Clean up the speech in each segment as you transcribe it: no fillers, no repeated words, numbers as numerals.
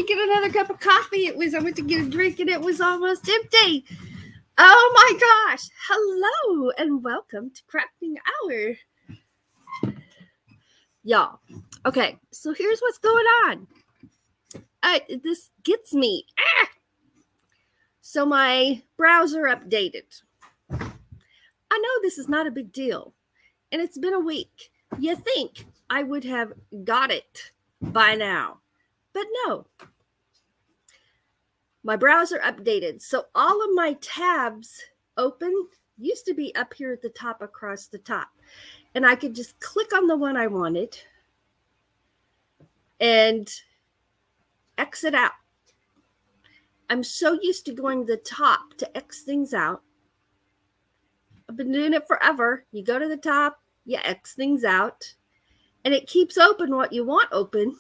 get another cup of coffee. I went to get a drink and it was almost empty. Oh my gosh. Hello and welcome to Crafting Hour. Y'all. Okay, so here's what's going on. This gets me. So my browser updated. I know this is not a big deal, and it's been a week. You think I would have got it by now, but no. My browser updated, so all of my tabs open used to be up here at the top across the top, and I could just click on the one I wanted and exit out. I'm so used to going to the top to X things out. I've been doing it forever. You go to the top, you X things out, and it keeps open what you want open.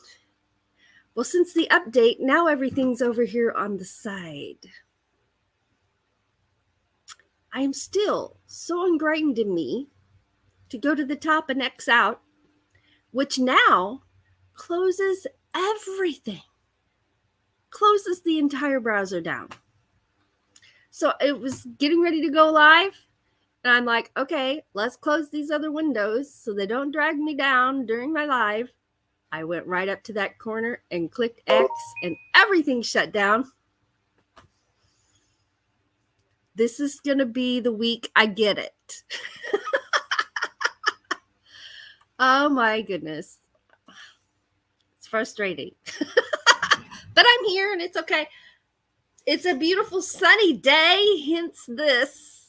Well, since the update, now everything's over here on the side. I am still so ingrained in me to go to the top and X out, which now closes everything, closes the entire browser down. So it was getting ready to go live, and I'm like, okay, let's close these other windows so they don't drag me down during my live. I went right up to that corner and clicked X, and everything shut down. This is going to be the week I get it. Oh my goodness. It's frustrating. But I'm here and it's okay. It's a beautiful sunny day, hence this.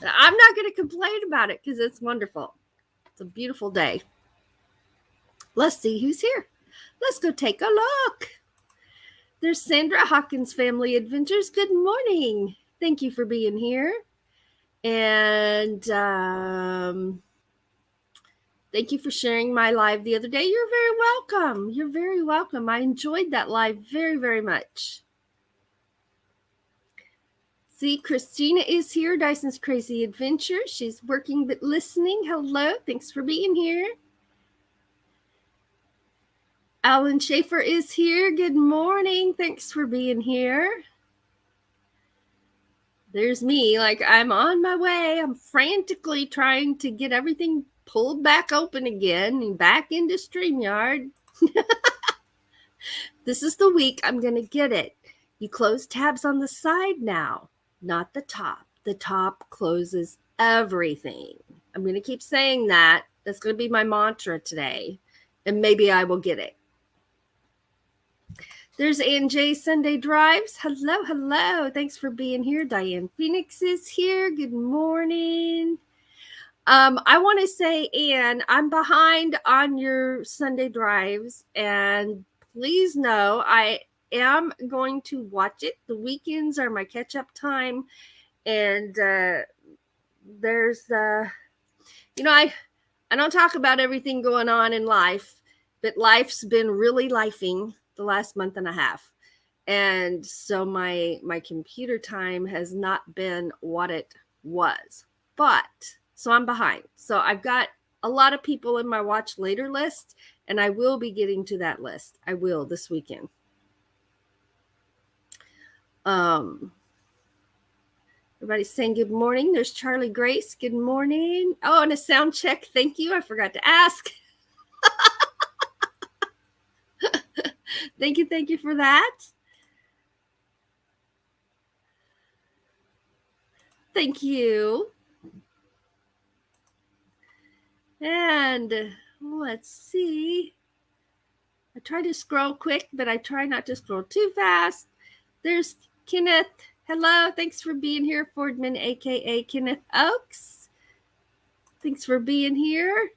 I'm not going to complain about it because it's wonderful. It's a beautiful day. Let's see who's here. Let's go take a look. There's Sandra Hawkins Family Adventures. Good morning. Thank you for being here. And thank you for sharing my live the other day. You're very welcome. You're very welcome. I enjoyed that live very, very much. See, Christina is here. Dyson's Crazy Adventure. She's working but listening. Hello. Thanks for being here. Alan Schaefer is here. Good morning. Thanks for being here. There's me. Like, I'm on my way. I'm frantically trying to get everything pulled back open again and back into StreamYard. This is the week I'm going to get it. You close tabs on the side now, not the top. The top closes everything. I'm going to keep saying that. That's going to be my mantra today, and maybe I will get it. There's Ann J. Sunday Drives. Hello, hello. Thanks for being here. Diane Phoenix is here. Good morning. I want to say, Ann, I'm behind on your Sunday Drives, and please know I am going to watch it. The weekends are my catch-up time, and there's I don't talk about everything going on in life, but life's been really lifing the last month and a half. And so my computer time has not been what it was. But so I'm behind. So I've got a lot of people in my watch later list, and I will be getting to that list. I will this weekend. Everybody's saying good morning. There's Charlie Grace. Good morning. Oh, and a sound check. Thank you. I forgot to ask. Thank you for that. Thank you. And let's see. I try to scroll quick, but I try not to scroll too fast. There's Kenneth. Hello. Thanks for being here, Fordman, a.k.a. Kenneth Oaks. Thanks for being here.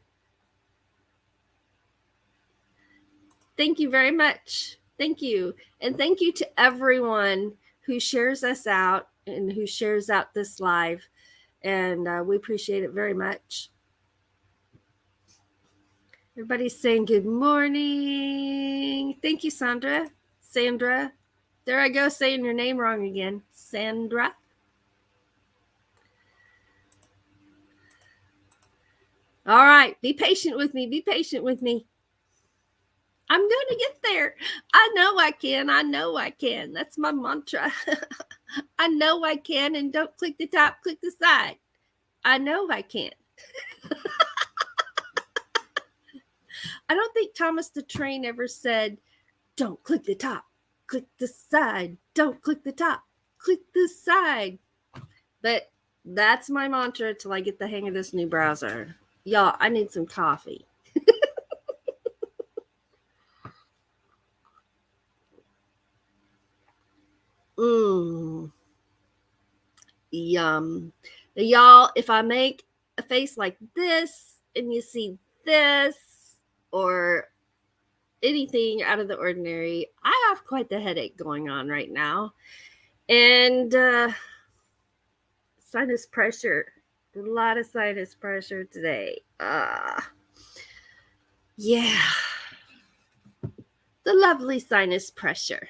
Thank you very much. Thank you. And thank you to everyone who shares us out and who shares out this live. And we appreciate it very much. Everybody's saying good morning. Thank you, Sandra. Sandra. There I go, saying your name wrong again. Sandra. All right. Be patient with me. Be patient with me. I'm going to get there. I know I can. I know I can. That's my mantra. I know I can. And don't click the top, click the side. I know I can. I don't think Thomas the Train ever said, don't click the top, click the side. Don't click the top, click the side. But that's my mantra till I get the hang of this new browser. Y'all, I need some coffee. Yum. Now, y'all, if I make a face like this and you see this or anything out of the ordinary, I have quite the headache going on right now. And sinus pressure. A lot of sinus pressure today. Yeah. The lovely sinus pressure.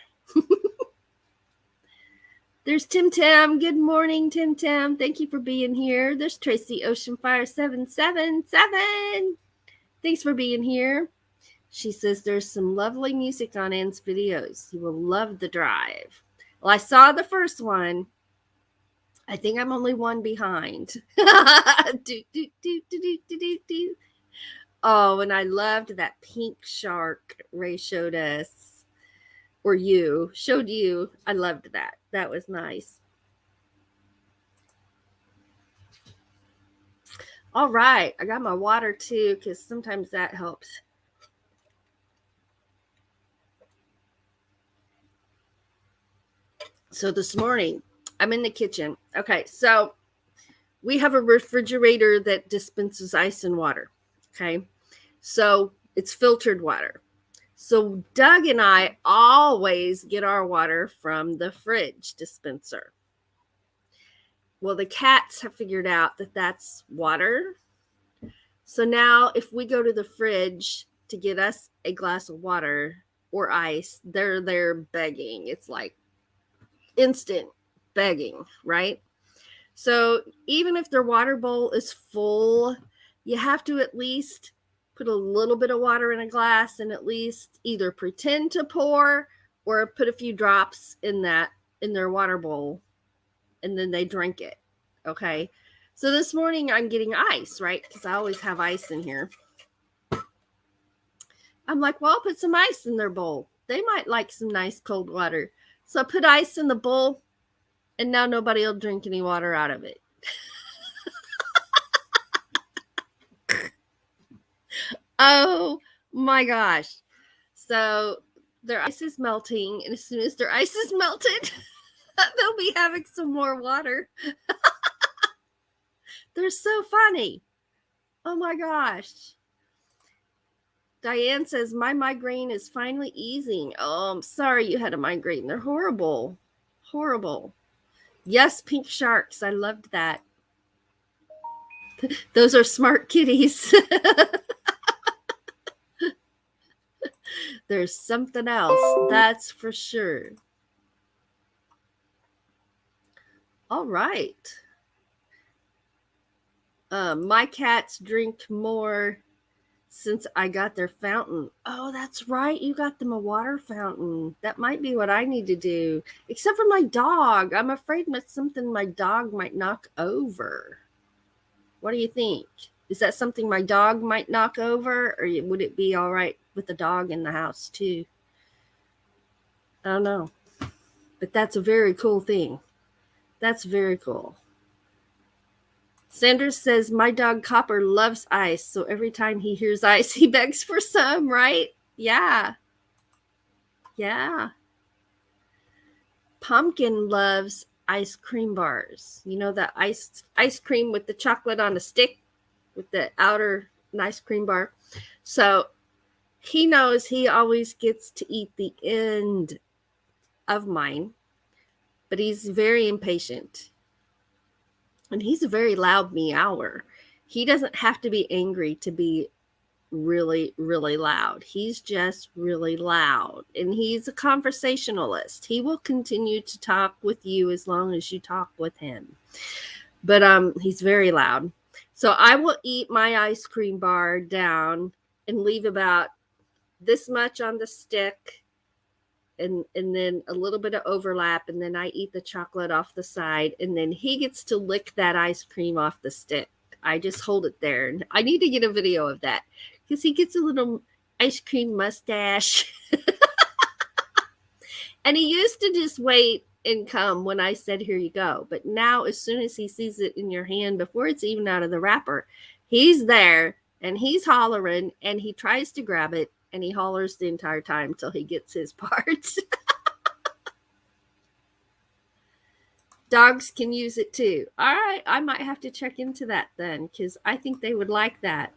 There's Tim Tam. Good morning, Tim Tam. Thank you for being here. There's Tracy Oceanfire 777. Thanks for being here. She says there's some lovely music on Anne's videos. You will love the drive. Well, I saw the first one. I think I'm only one behind. Oh, and I loved that pink shark Ray showed us. Or you showed you. I loved that. That was nice. All right. I got my water too, because sometimes that helps. So this morning, I'm in the kitchen. Okay. So we have a refrigerator that dispenses ice and water. Okay. So it's filtered water. So Doug and I always get our water from the fridge dispenser. Well, the cats have figured out that that's water. So now if we go to the fridge to get us a glass of water or ice, they're there begging. It's like instant begging, right? So even if their water bowl is full, you have to at least put a little bit of water in a glass and at least either pretend to pour or put a few drops in their water bowl, and then they drink it. Okay. So this morning I'm getting ice, right? Because I always have ice in here. I'm like, well, I'll put some ice in their bowl. They might like some nice cold water. So I put ice in the bowl, and now nobody will drink any water out of it. Oh my gosh. So their ice is melting, and as soon as their ice is melted, they'll be having some more water. They're so funny. Oh my gosh. Diane says, my migraine is finally easing. Oh, I'm sorry you had a migraine. They're horrible. Horrible. Yes, pink sharks. I loved that. Those are smart kitties. There's something else, that's for sure. All right. My cats drink more since I got their fountain. Oh, that's right. You got them a water fountain. That might be what I need to do. Except for my dog. I'm afraid that's something my dog might knock over. What do you think? Is that something my dog might knock over? Or would it be all right with the dog in the house too? I don't know. But that's a very cool thing. That's very cool. Sanders says, my dog Copper loves ice, so every time he hears ice, he begs for some, right? Yeah. Yeah. Pumpkin loves ice cream bars. You know, that ice cream with the chocolate on a stick with the outer ice cream bar. So he knows he always gets to eat the end of mine, but he's very impatient. And he's a very loud meower. He doesn't have to be angry to be really, really loud. He's just really loud. And he's a conversationalist. He will continue to talk with you as long as you talk with him. But he's very loud. So I will eat my ice cream bar down and leave about this much on the stick, and then a little bit of overlap, and then I eat the chocolate off the side, and then he gets to lick that ice cream off the stick. I just hold it there, and I need to get a video of that because he gets a little ice cream mustache. And he used to just wait and come when I said, here you go. But now, as soon as he sees it in your hand, before it's even out of the wrapper, he's there and he's hollering and he tries to grab it and he hollers the entire time till he gets his part. Dogs can use it too. All right, I might have to check into that then because I think they would like that.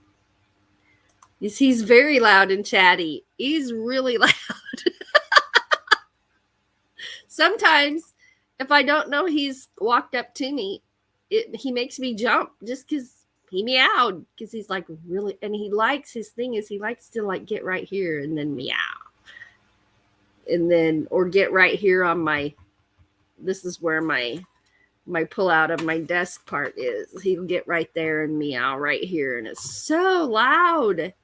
He's very loud and chatty. He's really loud. Sometimes if I don't know he's walked up to me, he makes me jump just because he meowed, because he's like really, and he likes, his thing is he likes to like get right here and then meow. And then, or get right here on my, this is where my pull out of my desk part is. He'll get right there and meow right here. And it's so loud. It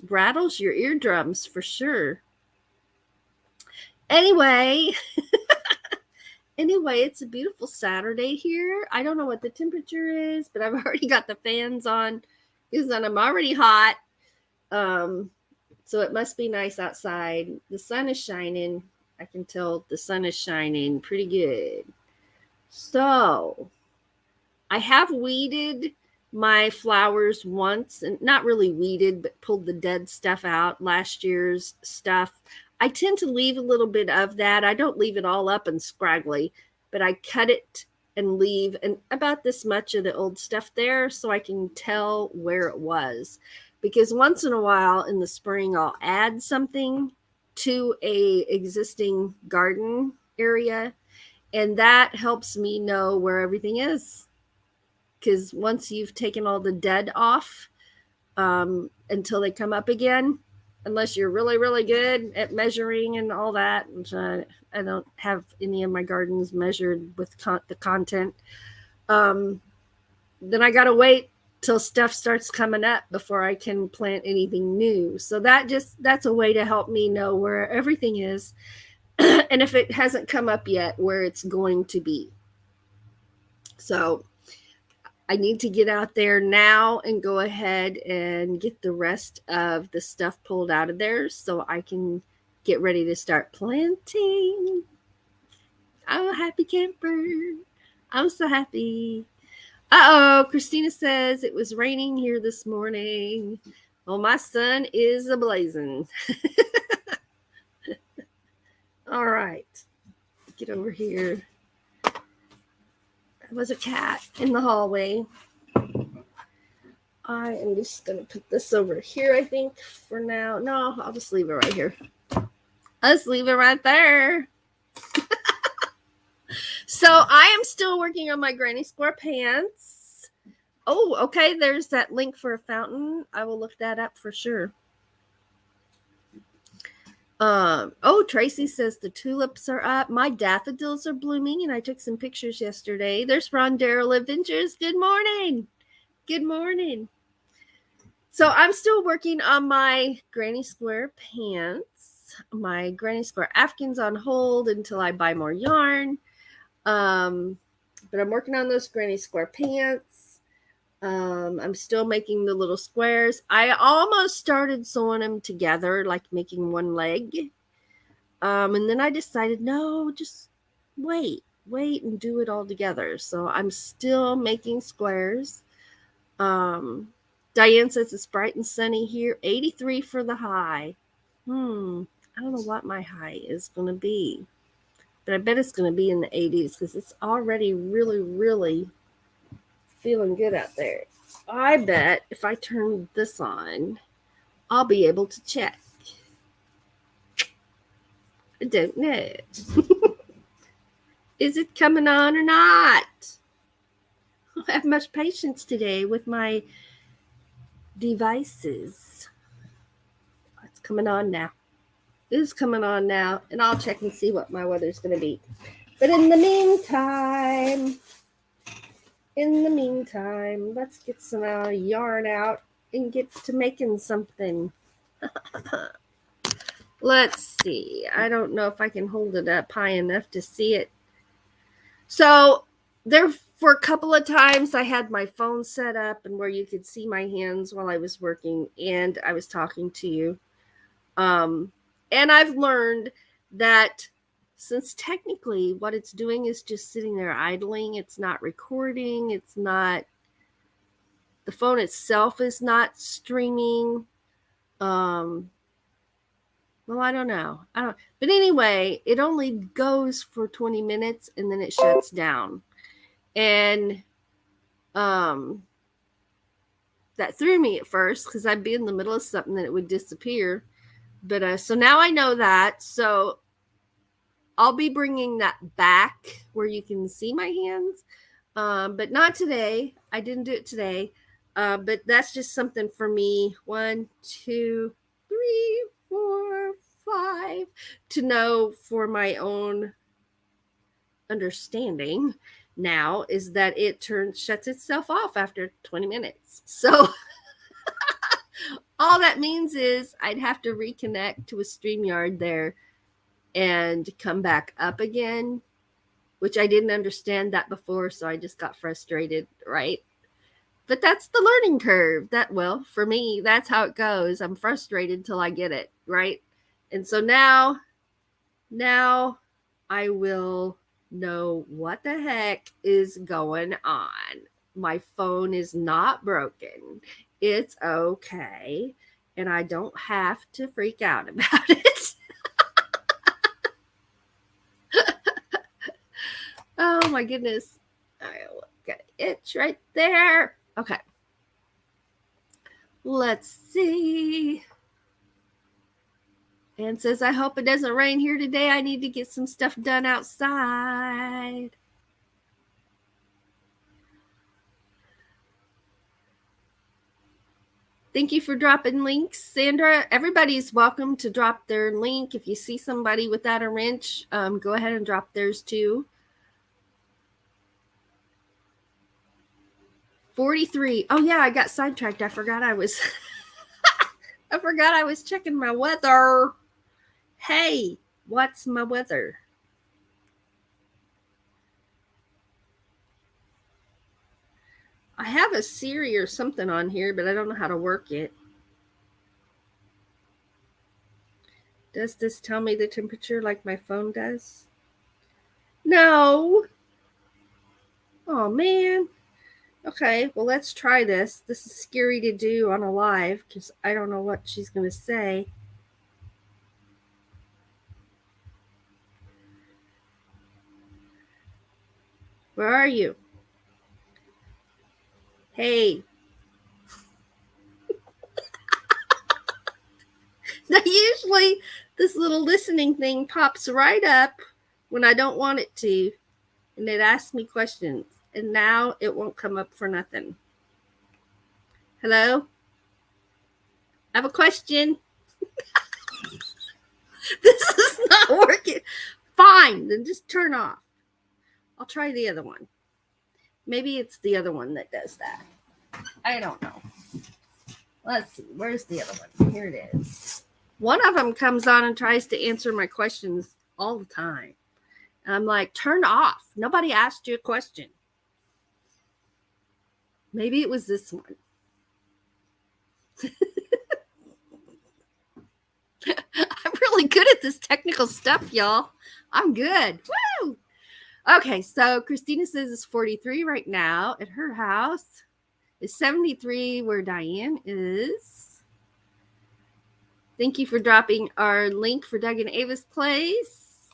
rattles your eardrums for sure. Anyway, it's a beautiful Saturday here. I don't know what the temperature is, but I've already got the fans on because I'm already hot. So it must be nice outside. The sun is shining. I can tell the sun is shining pretty good. So I have weeded my flowers once, and not really weeded, but pulled the dead stuff out, last year's stuff. I tend to leave a little bit of that. I don't leave it all up and scraggly, but I cut it and leave and about this much of the old stuff there so I can tell where it was. Because once in a while in the spring, I'll add something to a existing garden area, and that helps me know where everything is. Because once you've taken all the dead off until they come up again, unless you're really, really good at measuring and all that, which I don't have any of my gardens measured with the content, then I got to wait till stuff starts coming up before I can plant anything new. So that's a way to help me know where everything is. And if it hasn't come up yet, where it's going to be. So I need to get out there now and go ahead and get the rest of the stuff pulled out of there so I can get ready to start planting. I'm a happy camper. I'm so happy. Uh-oh, Christina says it was raining here this morning. Well, my sun is ablazing. All right. Get over here. There was a cat in the hallway. I am just going to put this over here, I think, for now. No, I'll just leave it right here. I'll just leave it right there. So I am still working on my granny square pants. Oh, okay. There's that link for a fountain. I will look that up for sure. Oh, Tracy says the tulips are up. My daffodils are blooming, and I took some pictures yesterday. There's Ron Darrell Adventures. Good morning. Good morning. So I'm still working on my granny square pants. My granny square Afghans on hold until I buy more yarn. But I'm working on those granny square pants. I'm still making the little squares. I almost started sewing them together, like making one leg. And then I decided, no, just wait and do it all together. So I'm still making squares. Diane says it's bright and sunny here. 83 for the high. I don't know what my high is going to be, but I bet it's going to be in the 80s because it's already really, really feeling good out there. I bet if I turn this on, I'll be able to check. I don't know. Is it coming on or not? I don't have much patience today with my devices. It's coming on now. It's coming on now, and I'll check and see what my weather's going to be. But in the meantime, let's get some yarn out and get to making something. Let's see. I don't know if I can hold it up high enough to see it. So there for a couple of times I had my phone set up and where you could see my hands while I was working and I was talking to you. And I've learned that since technically what it's doing is just sitting there idling, it's not recording, it's not, the phone itself is not streaming. Well, I don't know. But anyway, it only goes for 20 minutes and then it shuts down. And that threw me at first because I'd be in the middle of something and it would disappear. But so now I know that. So I'll be bringing that back where you can see my hands, but not today. I didn't do it today. But that's just something for me. 1, 2, 3, 4, 5 to know for my own understanding now is that it shuts itself off after 20 minutes. So all that means is I'd have to reconnect to a StreamYard there and come back up again, which I didn't understand that before, so I just got frustrated, right? But that's the learning curve. Well, for me, that's how it goes. I'm frustrated till I get it, right? And so now I will know what the heck is going on. My phone is not broken. It's okay. And I don't have to freak out about it. Oh my goodness. I got an itch right there. Okay. Let's see. Ann says, I hope it doesn't rain here today. I need to get some stuff done outside. Thank you for dropping links, Sandra. Everybody's welcome to drop their link. If you see somebody without a wrench, go ahead and drop theirs too. 43. Oh yeah, I got sidetracked. I forgot I was checking my weather. Hey, what's my weather? I have a Siri or something on here, but I don't know how to work it. Does this tell me the temperature like my phone does? No. Oh, man. Okay, well, let's try this. This is scary to do on a live because I don't know what she's going to say. Where are you? Hey. Now, usually this little listening thing pops right up when I don't want it to, and it asks me questions, and now it won't come up for nothing. Hello? I have a question. This is not working. Fine, then just turn off. I'll try the other one. Maybe it's the other one that does that. I don't know. Let's see. Where's the other one? Here it is. One of them comes on and tries to answer my questions all the time. And I'm like, turn off. Nobody asked you a question. Maybe it was this one. I'm really good at this technical stuff, y'all. I'm good. Woo! Okay, so Christina says it's 43 right now at her house. It's 73 where Diane is. Thank you for dropping our link for Doug and Ava's Place.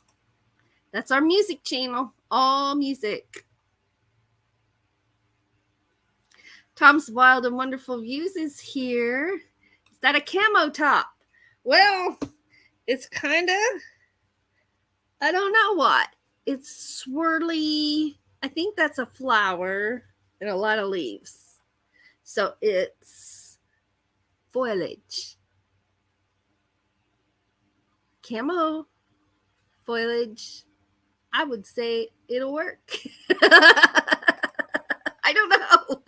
That's our music channel, all music. Tom's Wild and Wonderful Views is here. Is that a camo top? Well, it's kind of, I don't know what. It's swirly. I think that's a flower and a lot of leaves. So it's foliage. Camo foliage. I would say it'll work. I don't know.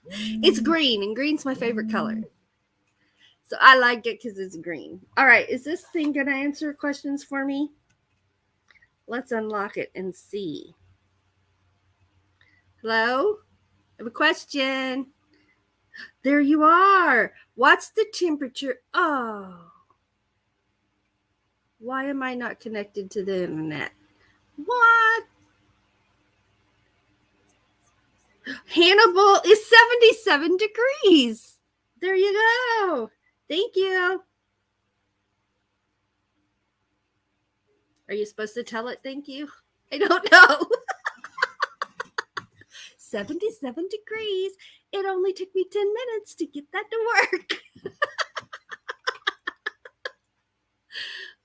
It's green, and green's my favorite color. So I like it because it's green. All right, is this thing going to answer questions for me? Let's unlock it and see. Hello? I have a question. There you are. What's the temperature? Oh. Why am I not connected to the internet? What? Hannibal is 77 degrees. There you go. Thank you. Are you supposed to tell it thank you? I don't know. 77 degrees. It only took me 10 minutes to get that to work.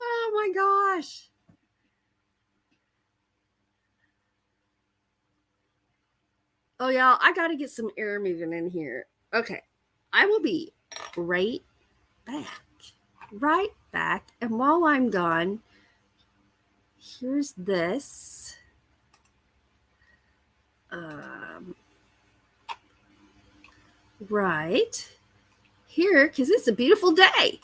Oh my gosh. Oh, y'all, I got to get some air moving in here. Okay. I will be right back. Right back. And while I'm gone, here's this. Right here, because it's a beautiful day.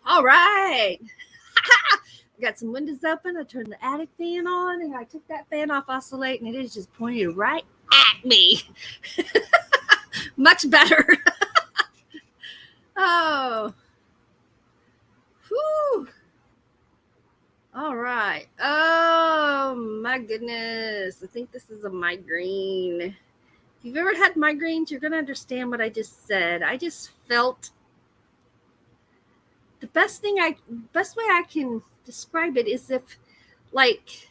All right. I got some windows open. I turned the attic fan on and I took that fan off oscillate and it is just pointed right at me. Much better. Oh. Whew. All right. Oh my goodness. I think this is a migraine. If you've ever had migraines, you're going to understand what I just said. I just felt the best way I can describe it is if, like,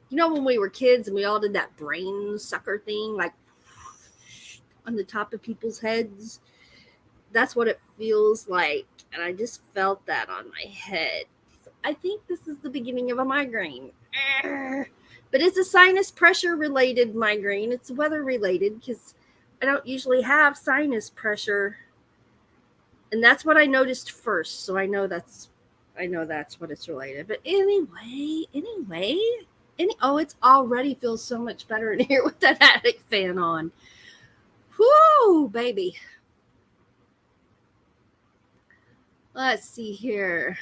you know, when we were kids and we all did that brain sucker thing, like on the top of people's heads. That's what it feels like. And I just felt that on my head. So I think this is the beginning of a migraine. But it's a sinus pressure related migraine. It's weather related because I don't usually have sinus pressure. And that's what I noticed first. So I know that's what it's related. But anyway, it already feels so much better in here with that attic fan on. Whoo, baby. Let's see here.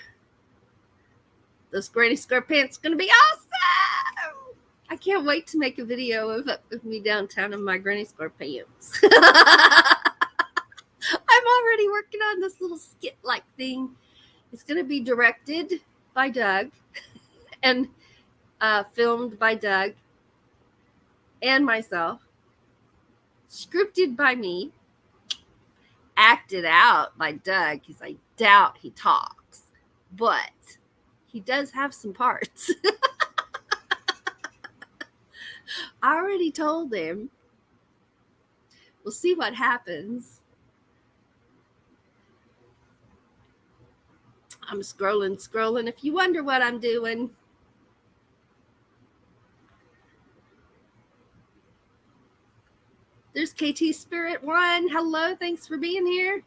Those Granny Square pants going to be awesome. I can't wait to make a video of me downtown in my Granny Square pants. I'm already working on this little skit-like thing. It's going to be directed by Doug and filmed by Doug and myself. Scripted by me. Acted out by Doug because I doubt he talks. But he does have some parts. I already told him. We'll see what happens. I'm scrolling. If you wonder what I'm doing. There's KT Spirit 1. Hello, thanks for being here.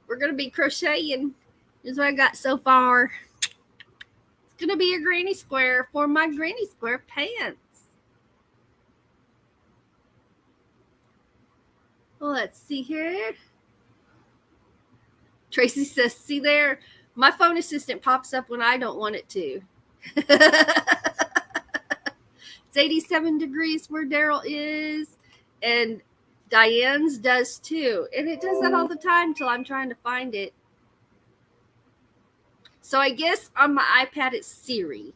We're going to be crocheting. Here's what I got so far. It's going to be a granny square for my Granny Square pants. Well, let's see here. Tracy says, see there, my phone assistant pops up when I don't want it to. It's 87 degrees where Daryl is, and Diane's does too. And it does that all the time till I'm trying to find it. So I guess on my iPad it's Siri.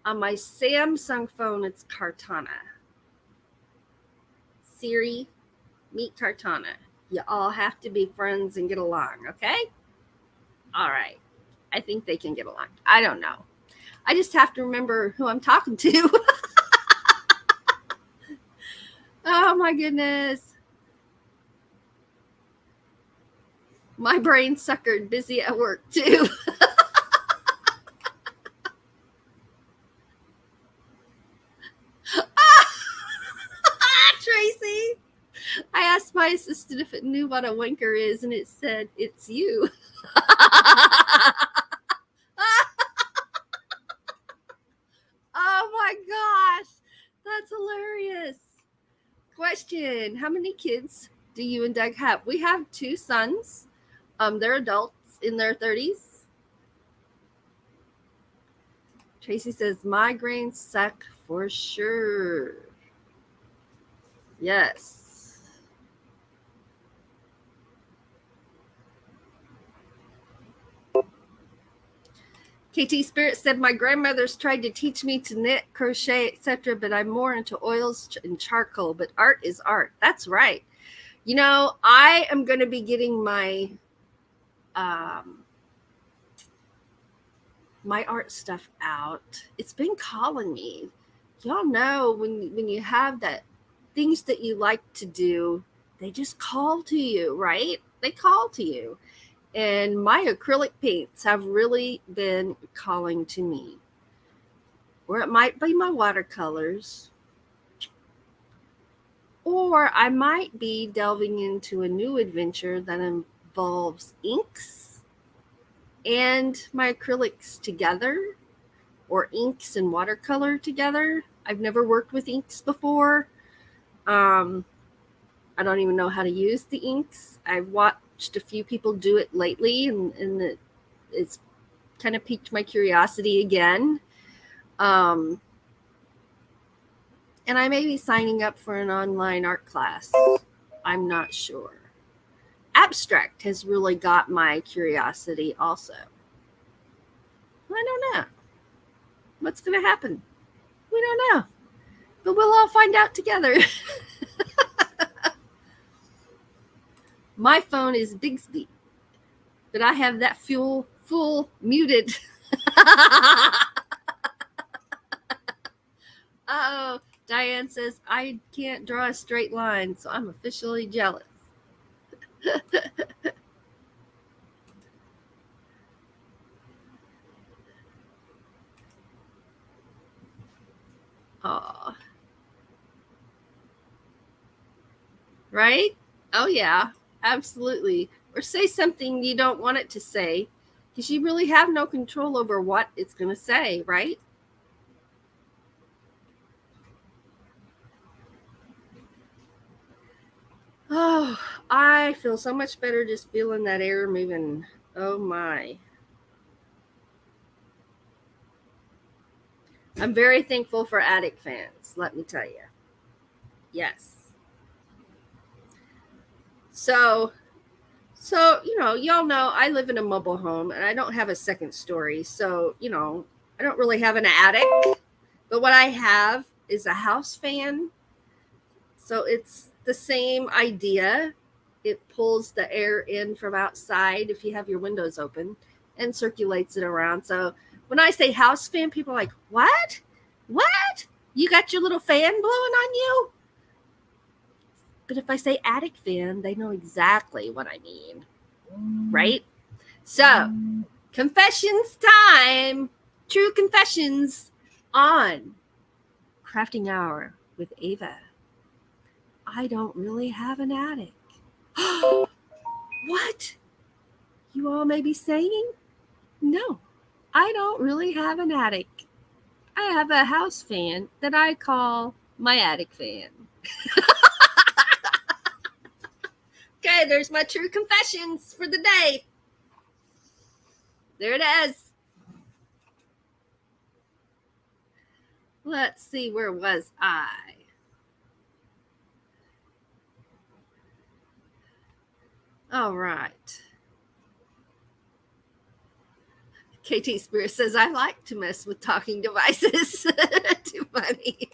On my Samsung phone it's Cortana. Siri, meet Cortana. You all have to be friends and get along, okay? All right. I think they can get along. I don't know. I just have to remember who I'm talking to. Oh my goodness. My brain suckered, busy at work too. Tracy, I asked my assistant if it knew what a wanker is, and it said, it's you. Oh my gosh, that's hilarious. Question: how many kids do you and Doug have? We have 2 sons. They're adults in their 30s. Tracy says migraines suck for sure. Yes. KT Spirit said my grandmother's tried to teach me to knit, crochet, etc., but I'm more into oils and charcoal. But art is art. That's right. You know, I am going to be getting my art stuff out. It's been calling me. Y'all know when you have that things that you like to do, they just call to you, right? They call to you. And my acrylic paints have really been calling to me. Or it might be my watercolors. Or I might be delving into a new adventure that involves inks and my acrylics together, or inks and watercolor together. I've never worked with inks before. I don't even know how to use the inks. I've watched a few people do it lately, and it's kind of piqued my curiosity again. And I may be signing up for an online art class. I'm not sure. Abstract has really got my curiosity also. I don't know what's going to happen. We don't know, but we'll all find out together. My phone is Bixby, but I have that full muted. Oh, Diane says I can't draw a straight line, so I'm officially jealous. Oh, right? Oh yeah, absolutely. Or say something you don't want it to say, because you really have no control over what it's going to say, right? Oh, I feel so much better just feeling that air moving. Oh my. I'm very thankful for attic fans, let me tell you. Yes. So, y'all know I live in a mobile home and I don't have a second story. So, I don't really have an attic. But what I have is a house fan. So it's the same idea. It pulls the air in from outside if you have your windows open and circulates it around. So when I say house fan, people are like, what? What? You got your little fan blowing on you? But if I say attic fan, they know exactly what I mean. Right? So, confessions time. True confessions on Crafting Hour with Ava. I don't really have an attic. What? You all may be saying? No, I don't really have an attic. I have a house fan that I call my attic fan. Okay, there's my true confessions for the day. There it is. Let's see, where was I? All right. KT Spirit says, I like to mess with talking devices. Too funny.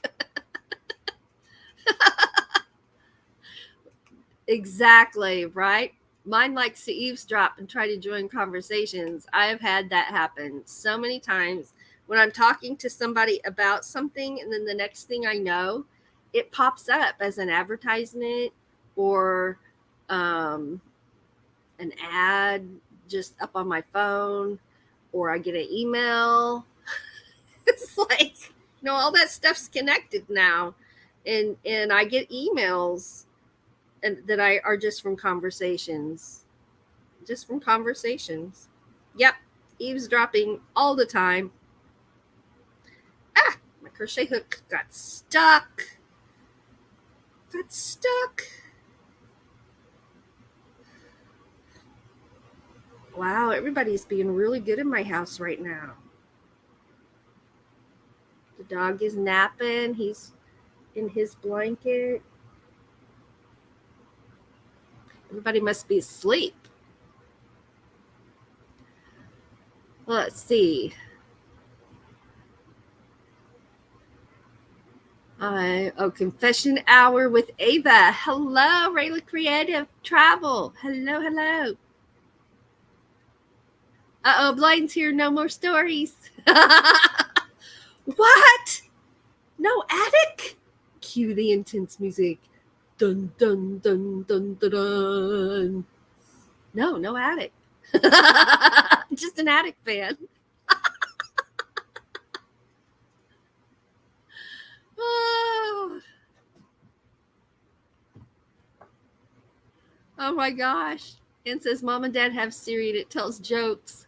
Exactly, right? Mine likes to eavesdrop and try to join conversations. I have had that happen so many times when I'm talking to somebody about something, and then the next thing I know, it pops up as an advertisement or um, an ad just up on my phone, or I get an email. It's like, all that stuff's connected now. And I get emails and that I are just from conversations. Just from conversations. Yep. Eavesdropping all the time. Ah, my crochet hook got stuck. Got stuck. Wow, everybody's being really good in my house right now. The dog is napping. He's in his blanket. Everybody must be asleep. Let's see. Confession hour with Ava. Hello, Rayla Creative Travel. Hello, hello. Blaine's here. No more stories. What? No attic? Cue the intense music. Dun, dun, dun, dun, dun, dun. No attic. Just an attic fan. Oh my gosh. Ann says, Mom and Dad have Siri and it tells jokes.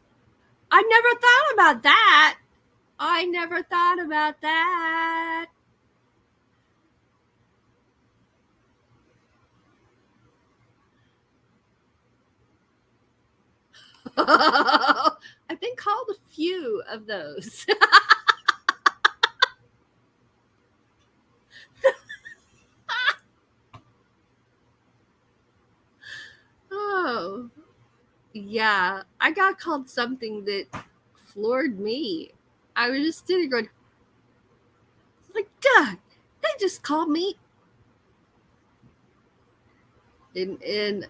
I never thought about that. I never thought about that. I've been called a few of those. Oh, yeah. I got called something that floored me. I was just sitting there going, like, Doug, they just called me. And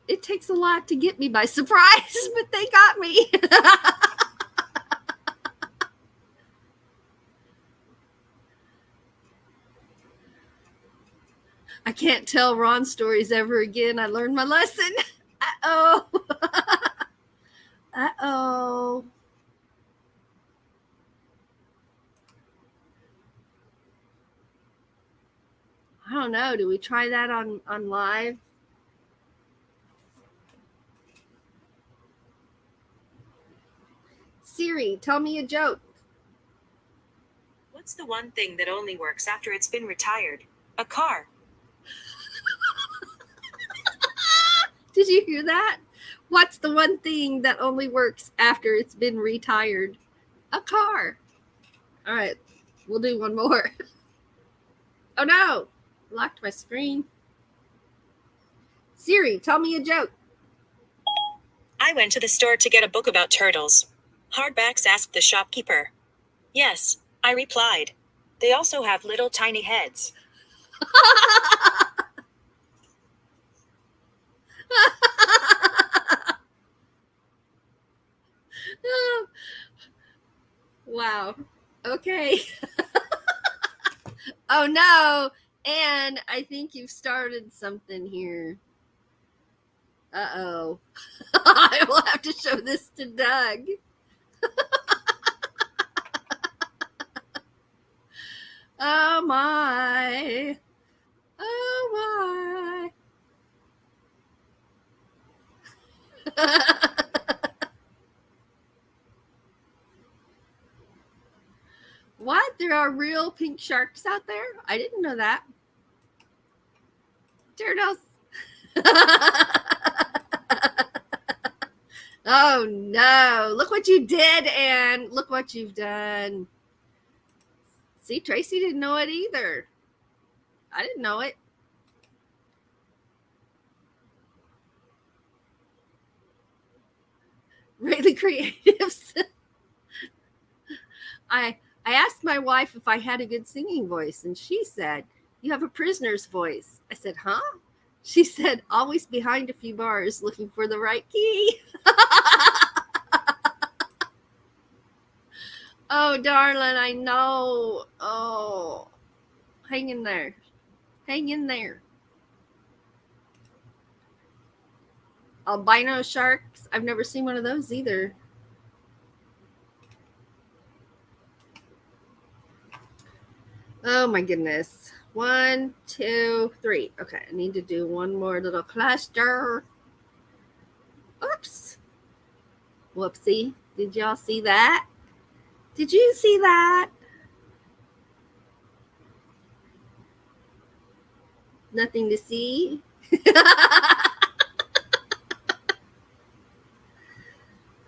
it takes a lot to get me by surprise, but they got me. I can't tell Ron stories ever again. I learned my lesson. Uh-oh. Uh-oh. I don't know. Do we try that on live? Siri, tell me a joke. What's the one thing that only works after it's been retired? A car. Did you hear that? What's the one thing that only works after it's been retired? A car. All right, we'll do one more. Oh no, locked my screen. Siri, tell me a joke. I went to the store to get a book about turtles. Hardbacks, asked the shopkeeper. Yes, I replied. They also have little tiny heads. Wow. Okay. Oh no. And I think you've started something here. Uh-oh. I will have to show this to Doug. Oh my. Oh my. What? There are real pink sharks out there? I didn't know that. Turtles. Oh no. Look what you did, Anne. Look what you've done. See, Tracy didn't know it either. I didn't know it. Really creatives. I asked my wife if I had a good singing voice, and she said, "You have a prisoner's voice." I said, "Huh?" She said, "Always behind a few bars looking for the right key." Oh, darling, I know. Oh, hang in there. Hang in there. Albino sharks. I've never seen one of those either. Oh my goodness. 1, 2, 3. Okay, I need to do one more little cluster. Oops. Whoopsie. Did y'all see that? Did you see that? Nothing to see.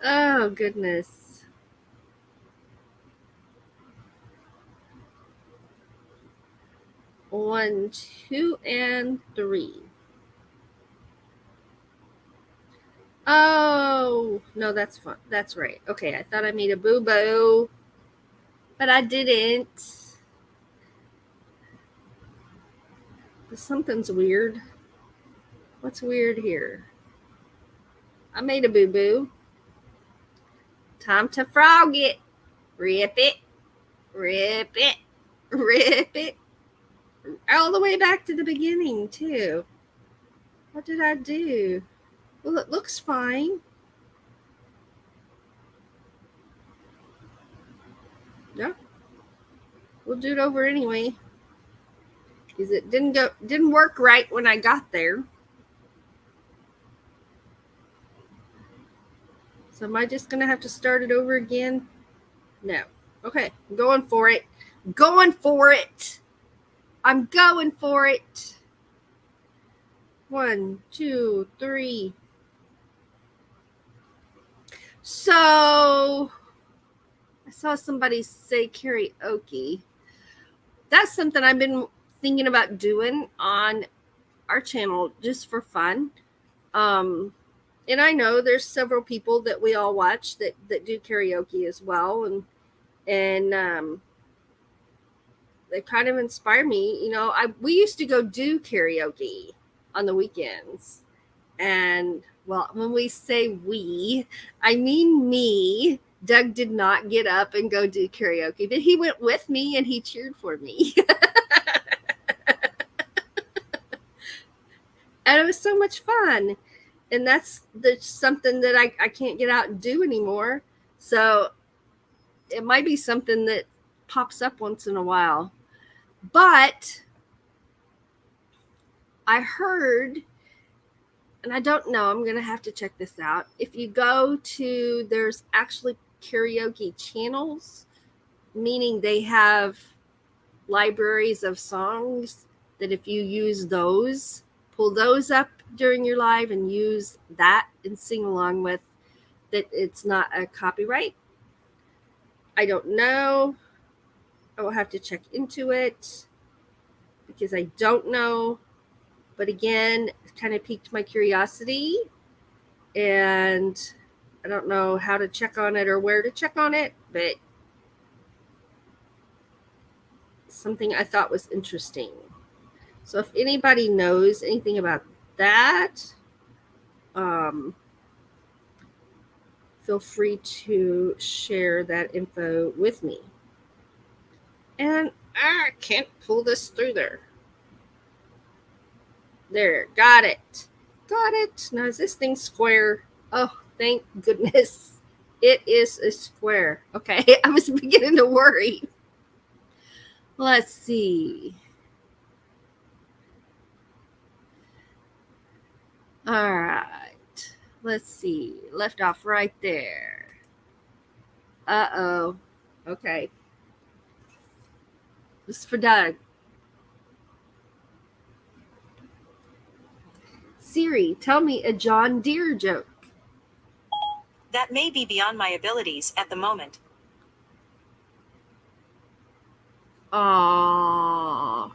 Oh goodness. One, 2, and 3. Oh, no, that's fun. That's right. Okay, I thought I made a boo-boo, but I didn't. Something's weird. What's weird here? I made a boo-boo. Time to frog it. Rip it. Rip it. Rip it. All the way back to the beginning, too. What did I do? Well, it looks fine. Yeah. We'll do it over anyway. Because it didn't work right when I got there. So am I just gonna have to start it over again? No. Okay, I'm going for it. Going for it. I'm going for it. 1, 2, 3. So I saw somebody say karaoke. That's something I've been thinking about doing on our channel just for fun. And I know there's several people that we all watch that do karaoke as well, and they kind of inspire me. You know, we used to go do karaoke on the weekends, and well, when we say we, I mean me. Doug did not get up and go do karaoke, but he went with me and he cheered for me. And it was so much fun. And that's something that I can't get out and do anymore. So it might be something that pops up once in a while. But I heard, and I don't know, I'm going to have to check this out. If you go to, there's actually karaoke channels, meaning they have libraries of songs that if you use those, pull those up during your live and use that and sing along with, that it's not a copyright. I don't know. I will have to check into it because I don't know. But again, it kind of piqued my curiosity, and I don't know how to check on it or where to check on it, but something I thought was interesting. So if anybody knows anything about that, feel free to share that info with me. And I can't pull this through there. There, got it. Got it. Now, is this thing square? Oh, thank goodness. It is a square. Okay, I was beginning to worry. Let's see. All right. Let's see. Left off right there. Uh-oh. Okay. This is for Doug. Siri, tell me a John Deere joke. That may be beyond my abilities at the moment. Aww.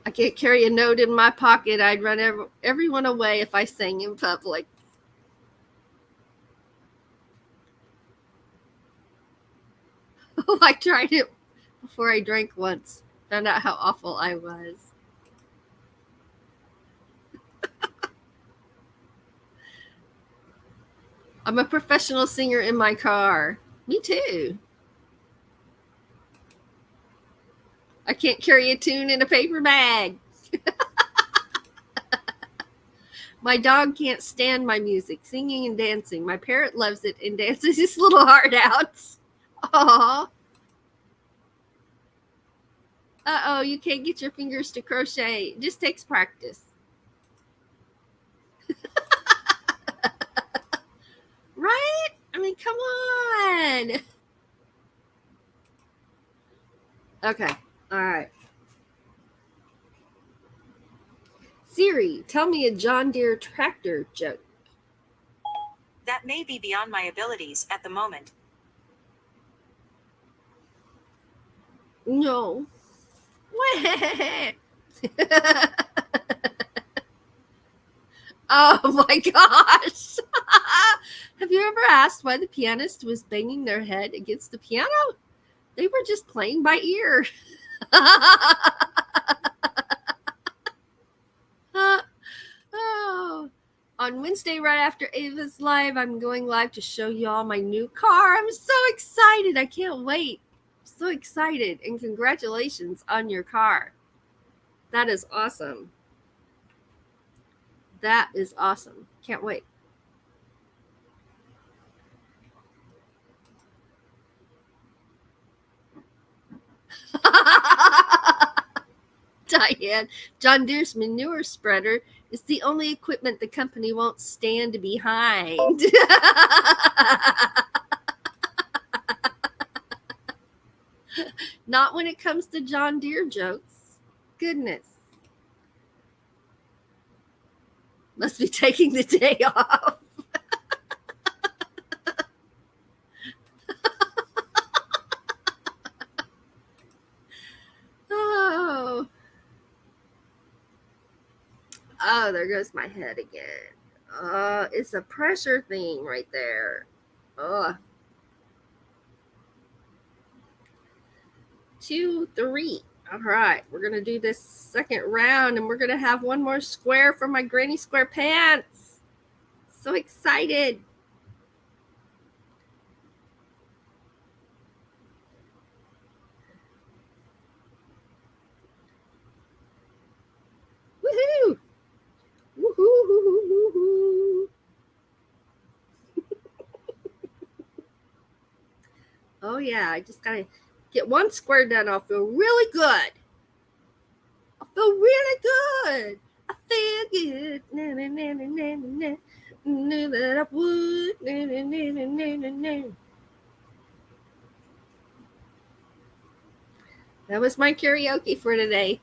I can't carry a note in my pocket. I'd run everyone away if I sang in public. Oh, I tried it before I drank once. Found out how awful I was. I'm a professional singer in my car. Me too. I can't carry a tune in a paper bag. My dog can't stand my music, singing and dancing. My parrot loves it and dances his little heart out. Aww. Uh-oh, you can't get your fingers to crochet. It just takes practice. Right? I mean, come on. Okay. All right. Siri, tell me a John Deere tractor joke. That may be beyond my abilities at the moment. No. Oh my gosh. Have you ever asked why the pianist was banging their head against the piano? They were just playing by ear. Oh. On Wednesday, right after Ava's live, I'm going live to show y'all my new car. I'm so excited. I can't wait. So excited. And congratulations on your car. That is awesome. That is awesome. Can't wait. Diane, John Deere's manure spreader is the only equipment the company won't stand behind. Not when it comes to John Deere jokes. Goodness. Must be taking the day off. Oh, there goes my head again. It's a pressure thing right there. 2, 3. All right, we're going to do this second round, and we're going to have one more square for my granny square pants. So excited. Woohoo! Woohoo! Oh, yeah, I just got to get one square done. I'll feel really good. I feel really good. I feel good. Na, na, na, na, na, na. Knew that I would. Na, na, na, na, na, na. That was my karaoke for today.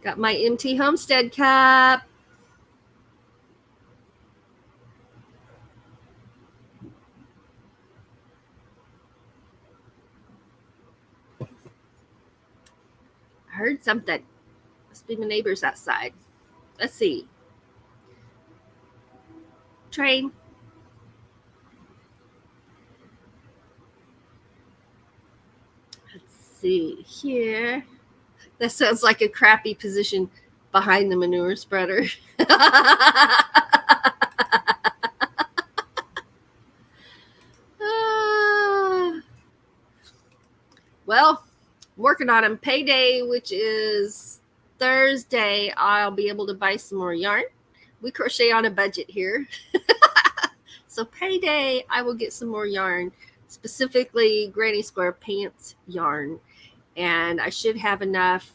Got my MT Homestead cup. I heard something. Must be my neighbors outside. Let's see. Train. Let's see here. That sounds like a crappy position behind the manure spreader. Well, I'm working on them. Payday, which is Thursday, I'll be able to buy some more yarn. We crochet on a budget here. So payday, I will get some more yarn, specifically Granny Square pants yarn. And I should have enough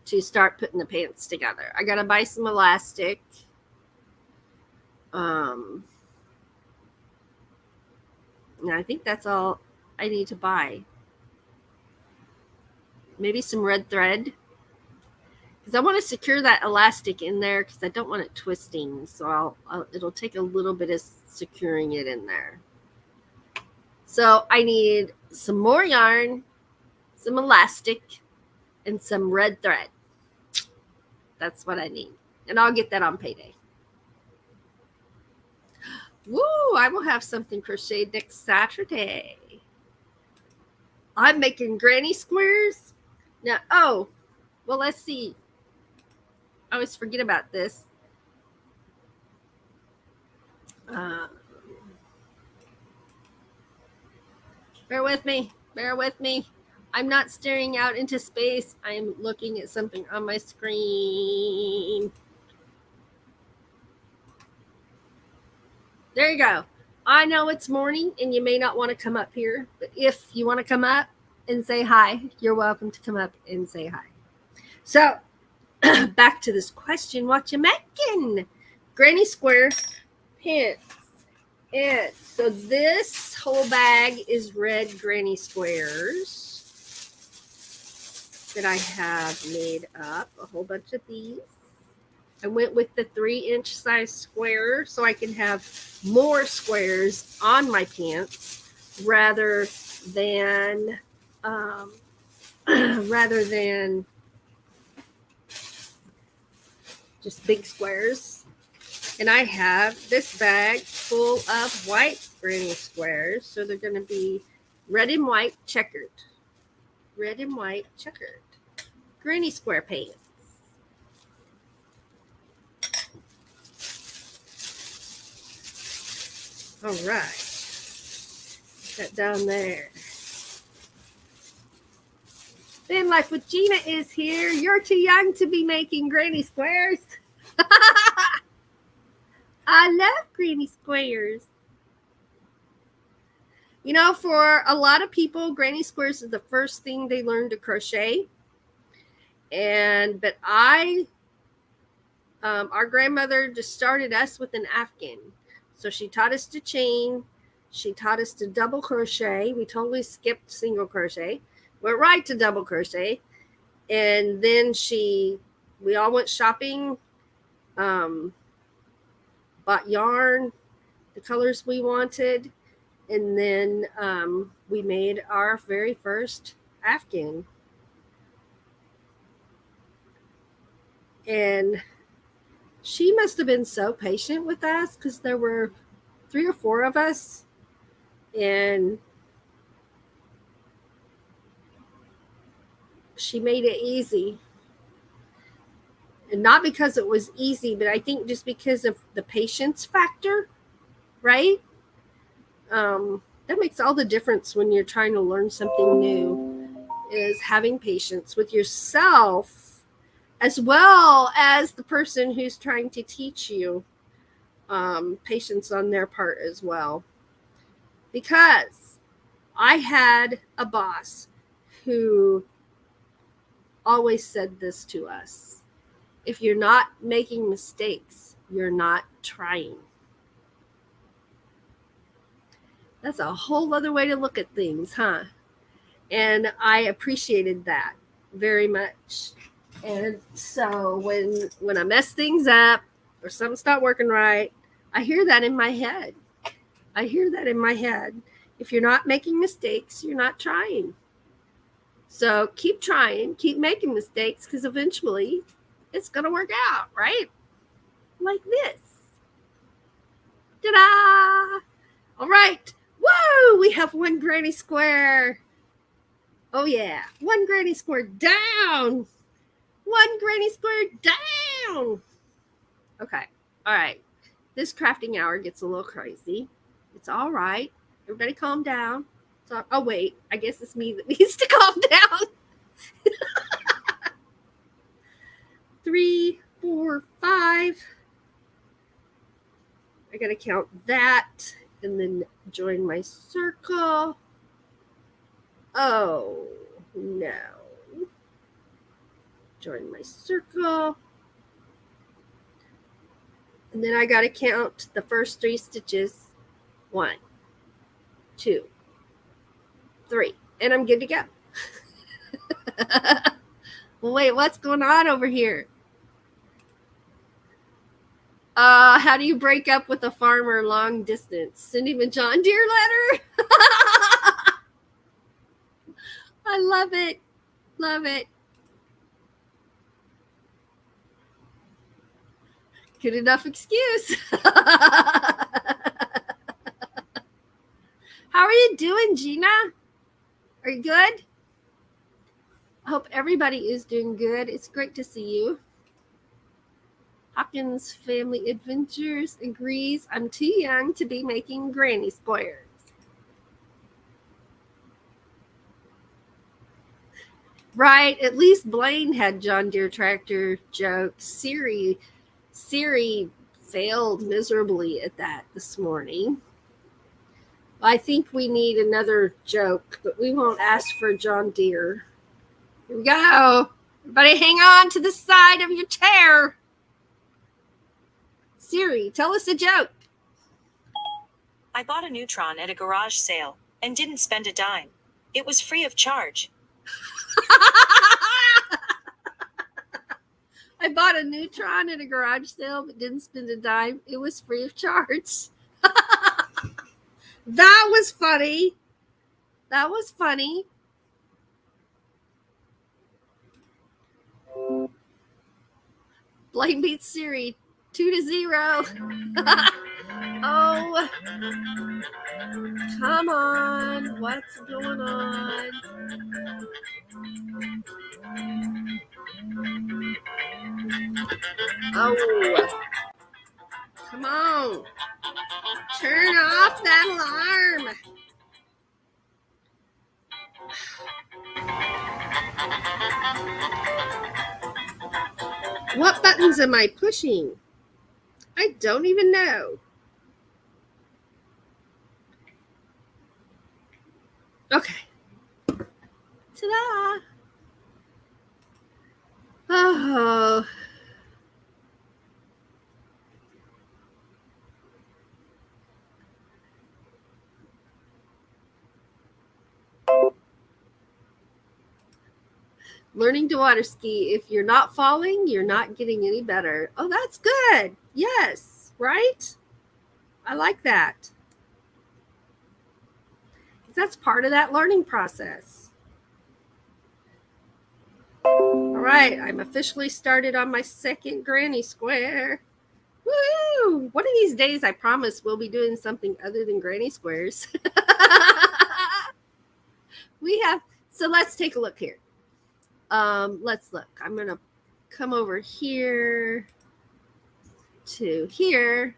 to start putting the pants together. I got to buy some elastic. And I think that's all I need to buy. Maybe some red thread. Because I want to secure that elastic in there because I don't want it twisting. So it'll take a little bit of securing it in there. So I need some more yarn some elastic, and some red thread. That's what I need. And I'll get that on payday. Woo! I will have something crocheted next Saturday. I'm making granny squares. Now, well, let's see. I always forget about this. Bear with me. Bear with me. I'm not staring out into space. I am looking at something on my screen. There you go. I know it's morning and you may not want to come up here, but if you want to come up and say hi, you're welcome to come up and say hi. So back to this question. What you making? Granny square pants. And so this whole bag is red granny squares that I have made up. A whole bunch of these. I went with the 3-inch size square so I can have more squares on my pants rather than just big squares. And I have this bag full of white granny squares. So they're going to be red and white checkered. Red and white checkered. Granny square pants. All right. Put that down there. Then Life with Gina is here. You're too young to be making granny squares. I love granny squares. You know, for a lot of people, granny squares is the first thing they learn to crochet. But our grandmother just started us with an Afghan. So she taught us to chain. She taught us to double crochet. We totally skipped single crochet. Went right to double crochet. And then we all went shopping. Bought yarn, the colors we wanted, and then we made our very first Afghan. And she must have been so patient with us because there were 3 or 4 of us, and she made it easy. And not because it was easy, but I think just because of the patience factor, right? That makes all the difference when you're trying to learn something new, is having patience with yourself as well as the person who's trying to teach you. Patience on their part as well. Because I had a boss who always said this to us. If you're not making mistakes, you're not trying. That's a whole other way to look at things, huh? And I appreciated that very much. And so when I mess things up or something's not working right, I hear that in my head. If you're not making mistakes, you're not trying. So keep trying, keep making mistakes, because eventually it's going to work out, right? Like this. Ta-da! All right. Whoa, we have one granny square. Oh, yeah. One granny square down. One granny square down. Okay. All right. This crafting hour gets a little crazy. It's all right. Everybody calm down. Oh, wait. I guess it's me that needs to calm down. 3, 4, 5. I got to count that and then join my circle. Oh, no. Join my circle. And then I got to count the first 3 stitches. 1, 2, 3. And I'm good to go. Well, wait, what's going on over here? How do you break up with a farmer long distance? Send him a John Deere letter? I love it. Love it. Good enough excuse. How are you doing, Gina? Are you good? I hope everybody is doing good. It's great to see you. Hopkins Family Adventures agrees I'm too young to be making granny squares. Right, at least Blaine had John Deere tractor jokes. Siri failed miserably at that this morning. I think we need another joke, but we won't ask for John Deere. Here we go. Everybody hang on to the side of your chair. Siri, tell us a joke. I bought a Neutron at a garage sale and didn't spend a dime. It was free of charge. I bought a Neutron at a garage sale but didn't spend a dime. It was free of charge. That was funny. That was funny. Blaine beats Siri 2-0. Oh, come on. What's going on? Oh, come on. Turn off that alarm. What buttons am I pushing? I don't even know. Okay. Ta-da! Oh. Learning to water ski. If you're not falling, you're not getting any better. Oh, that's good. Yes, right? I like that. That's part of that learning process. All right, I'm officially started on my second granny square. Woo! One of these days, I promise we'll be doing something other than granny squares. So let's take a look here. Let's look. I'm going to come over here to here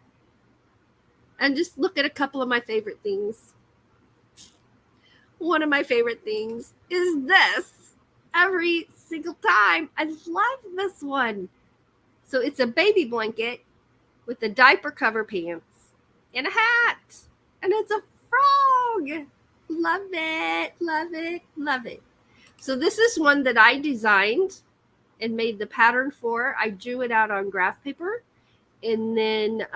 and just look at a couple of my favorite things. One of my favorite things is this. Every single time. I love this one. So it's a baby blanket with a diaper cover pants and a hat. And it's a frog. Love it. Love it. Love it. So this is one that I designed and made the pattern for. I drew it out on graph paper and then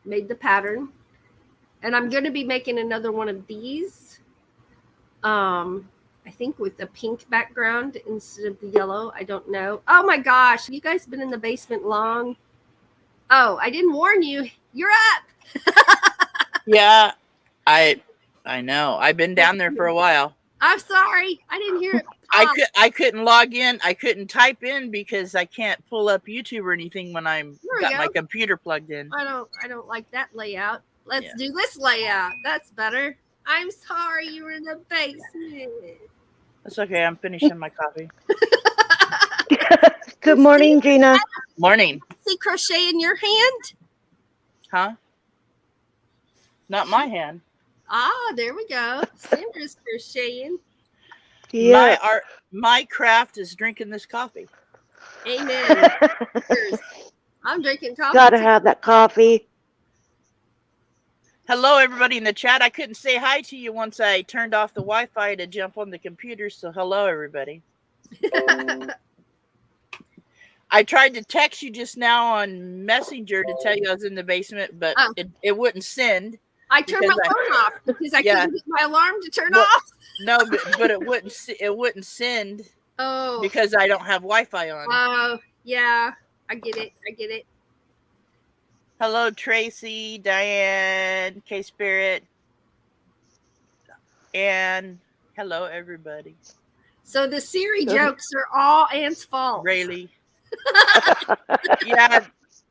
made the pattern. And I'm going to be making another one of these. I think with a pink background instead of the yellow. I don't know. Oh my gosh. Have you guys been in the basement long? Oh, I didn't warn you. You're up. Yeah, I know. I've been down there for a while. I'm sorry. I didn't hear it. I couldn't log in. I couldn't type in because I can't pull up YouTube or anything when I'm got my computer plugged in. I don't like that layout. Let's do this layout. That's better. I'm sorry you were in the basement. That's okay. I'm finishing my coffee. Good morning, Gina. Morning. See crochet in your hand? Huh? Not my hand. Ah, there we go. Sandra's crocheting. Yeah. My craft is drinking this coffee. Amen. I'm drinking coffee. Gotta have that coffee. Hello, everybody in the chat. I couldn't say hi to you once I turned off the Wi-Fi to jump on the computer. So hello, everybody. I tried to text you just now on Messenger to tell you I was in the basement, but it wouldn't send. I turned my phone off because I couldn't get my alarm to turn off. No, but it wouldn't send. Oh, because I don't have Wi-Fi on. Oh, yeah, I get it. Hello, Tracy, Diane, K Spirit. And hello, everybody. So the Siri jokes are all Anne's fault. Really? Yeah.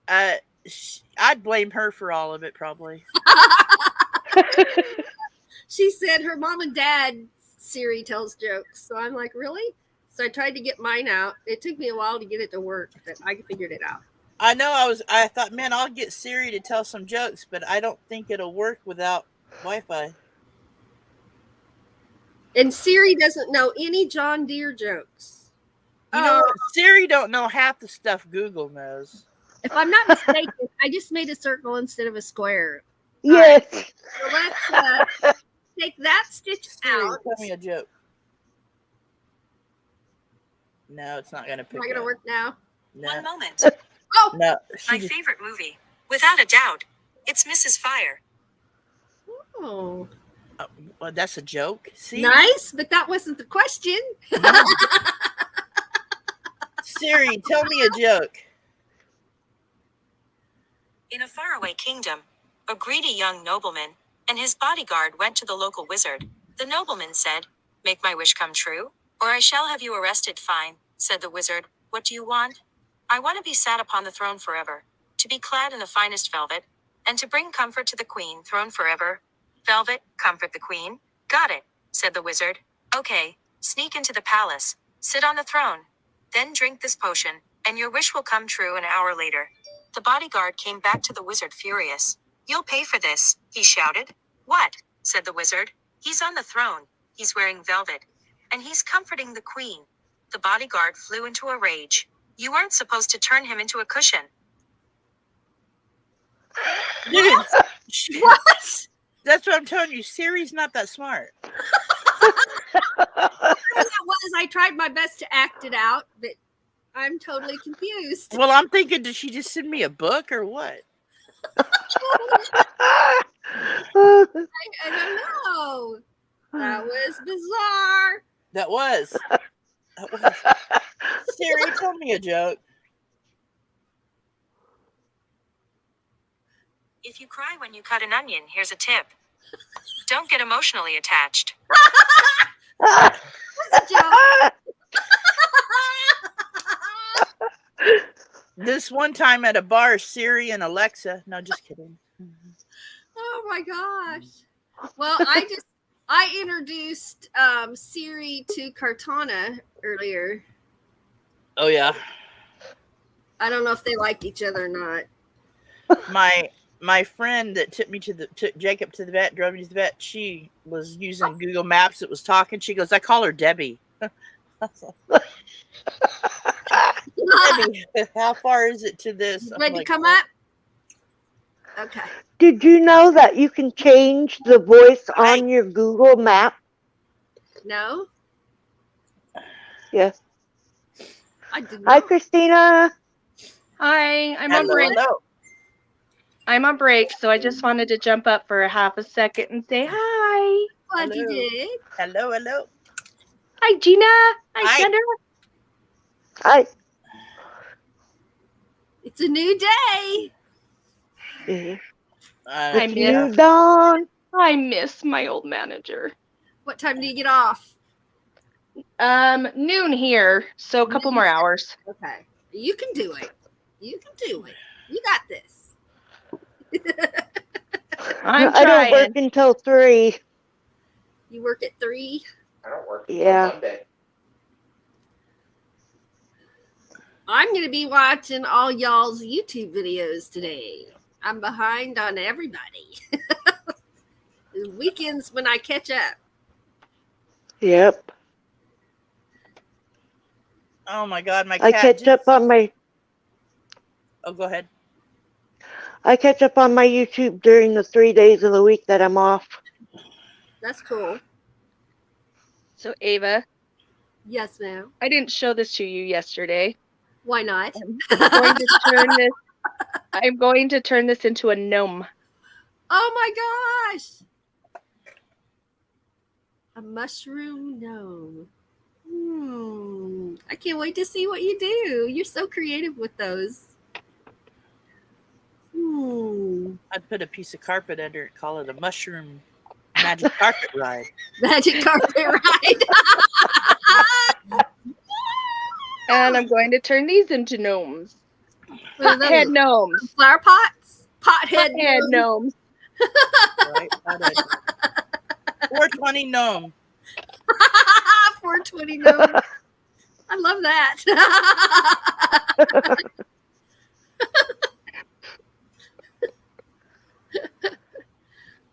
I'd blame her for all of it, probably. She said her mom and dad Siri tells jokes. So I'm like, really? So I tried to get mine out. It took me a while to get it to work, but I figured it out. I know I thought, man, I'll get Siri to tell some jokes, but I don't think it'll work without Wi-Fi. And Siri doesn't know any John Deere jokes. You know what? Siri don't know half the stuff Google knows. If I'm not mistaken, I just made a circle instead of a square. Yes. Right. So let's take that stitch Siri, out. tell me a joke. No, it's not going to pick Am I going to up. work now? No. One moment. Oh, No. My favorite movie. Without a doubt. It's Mrs. Fire. oh. Well, that's a joke. See? Nice, but that wasn't the question. Siri, tell me a joke. In a faraway kingdom, a greedy young nobleman and his bodyguard went to the local wizard. The nobleman said, "Make my wish come true, or I shall have you arrested." "Fine," said the wizard. "What do you want?" "I want to be sat upon the throne forever, to be clad in the finest velvet, and to bring comfort to the queen." "Throne forever, velvet, comfort the queen? Got it," said the wizard. "Okay, sneak into the palace, sit on the throne, then drink this potion, and your wish will come true." An hour later, the bodyguard came back to the wizard furious. "You'll pay for this," he shouted. "What?" said the wizard. "He's on the throne, he's wearing velvet, and he's comforting the queen." The bodyguard flew into a rage. "You weren't supposed to turn him into a cushion." Dude, What? that's what I'm telling you. Siri's not that smart. Whatever that was, I tried my best to act it out, but I'm totally confused. Well, I'm thinking, did she just send me a book or what? I don't know. That was bizarre. That was. Siri, tell me a joke. If you cry when you cut an onion, here's a tip. Don't get emotionally attached. That's a joke. This one time at a bar, Siri and Alexa. No, just kidding. Oh my gosh. Well, I introduced Siri to Cortana earlier. Oh yeah. I don't know if they liked each other or not. My friend that took Jacob to the vet, drove me to the vet, she was using Google Maps. It was talking. She goes, "I call her Debbie." Debbie, how far is it to this? I'm Ready to like, come up? Okay. Did you know that you can change the voice on your Google map? No, Yeah. I did Hi, not. Christina. Hi, I'm on break. hello. I'm on break, so I just wanted to jump up for a half a second and say hi. Glad you Hello. did. Hello. Hi, Gina. Hi, Hi. Sandra. Hi. It's a new day. I It's miss- new dawn. I miss my old manager. What time do you get off? Noon here, so a couple more hours. Okay. You can do it. You can do it. You got this. I'm I don't work trying. until 3. You work at 3? I don't work Yeah. on Monday. I'm going to be watching all y'all's YouTube videos today. I'm behind on everybody. The weekends when I catch up. Yep. Oh my God, my I cat. catch up on my Oh, go ahead. YouTube during the 3 days of the week that I'm off. That's cool. So, Ava, Yes, ma'am. I didn't show this to you yesterday. Why not? I'm going to turn this into a gnome. Oh my gosh. A mushroom gnome. I can't wait to see what you do. You're so creative with those. I'd put a piece of carpet under it, call it a mushroom Magic carpet ride. Magic carpet ride. And I'm going to turn these into gnomes. What are Pothead those? gnomes. Flower pots? Pothead Pothead gnome. gnomes. Right? 420 gnome. 420 gnome. I love that.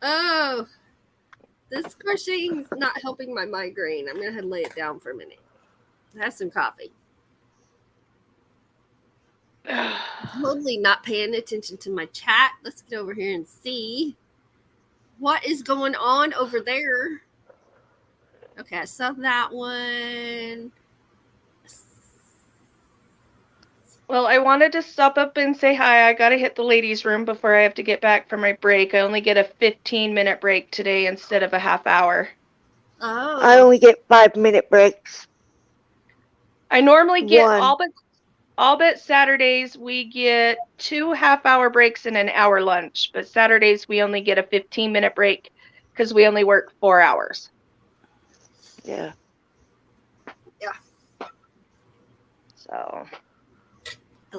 Oh, this crocheting's not helping my migraine. I'm gonna have to lay it down for a minute. Have some coffee. Totally not paying attention to my chat. Let's get over here and see what is going on over there. Okay, I saw that one. Well, I wanted to stop up and say hi. I got to hit the ladies' room before I have to get back from my break. I only get a 15-minute break today instead of a half hour. Oh, I only get 5-minute breaks. I normally get One. all but Saturdays we get 2 half-hour breaks and an hour lunch, but Saturdays we only get a 15-minute break because we only work 4 hours. Yeah. So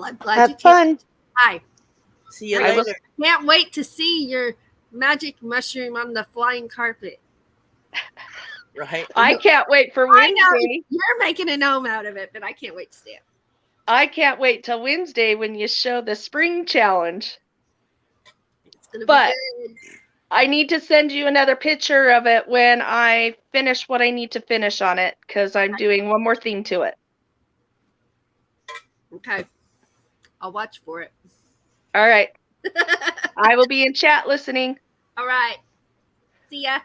I'm glad you Have came. fun. Hi. See you I will- later. Can't wait to see your magic mushroom on the flying carpet. Right? I can't wait for I know Wednesday. you're making a gnome out of it, but I can't wait to see it. I can't wait till Wednesday when you show the spring challenge. It's gonna But- be good. I need to send you another picture of it when I finish what I need to finish on it because I'm doing one more thing to it. Okay. I'll watch for it. All right. I will be in chat listening. All right. See ya.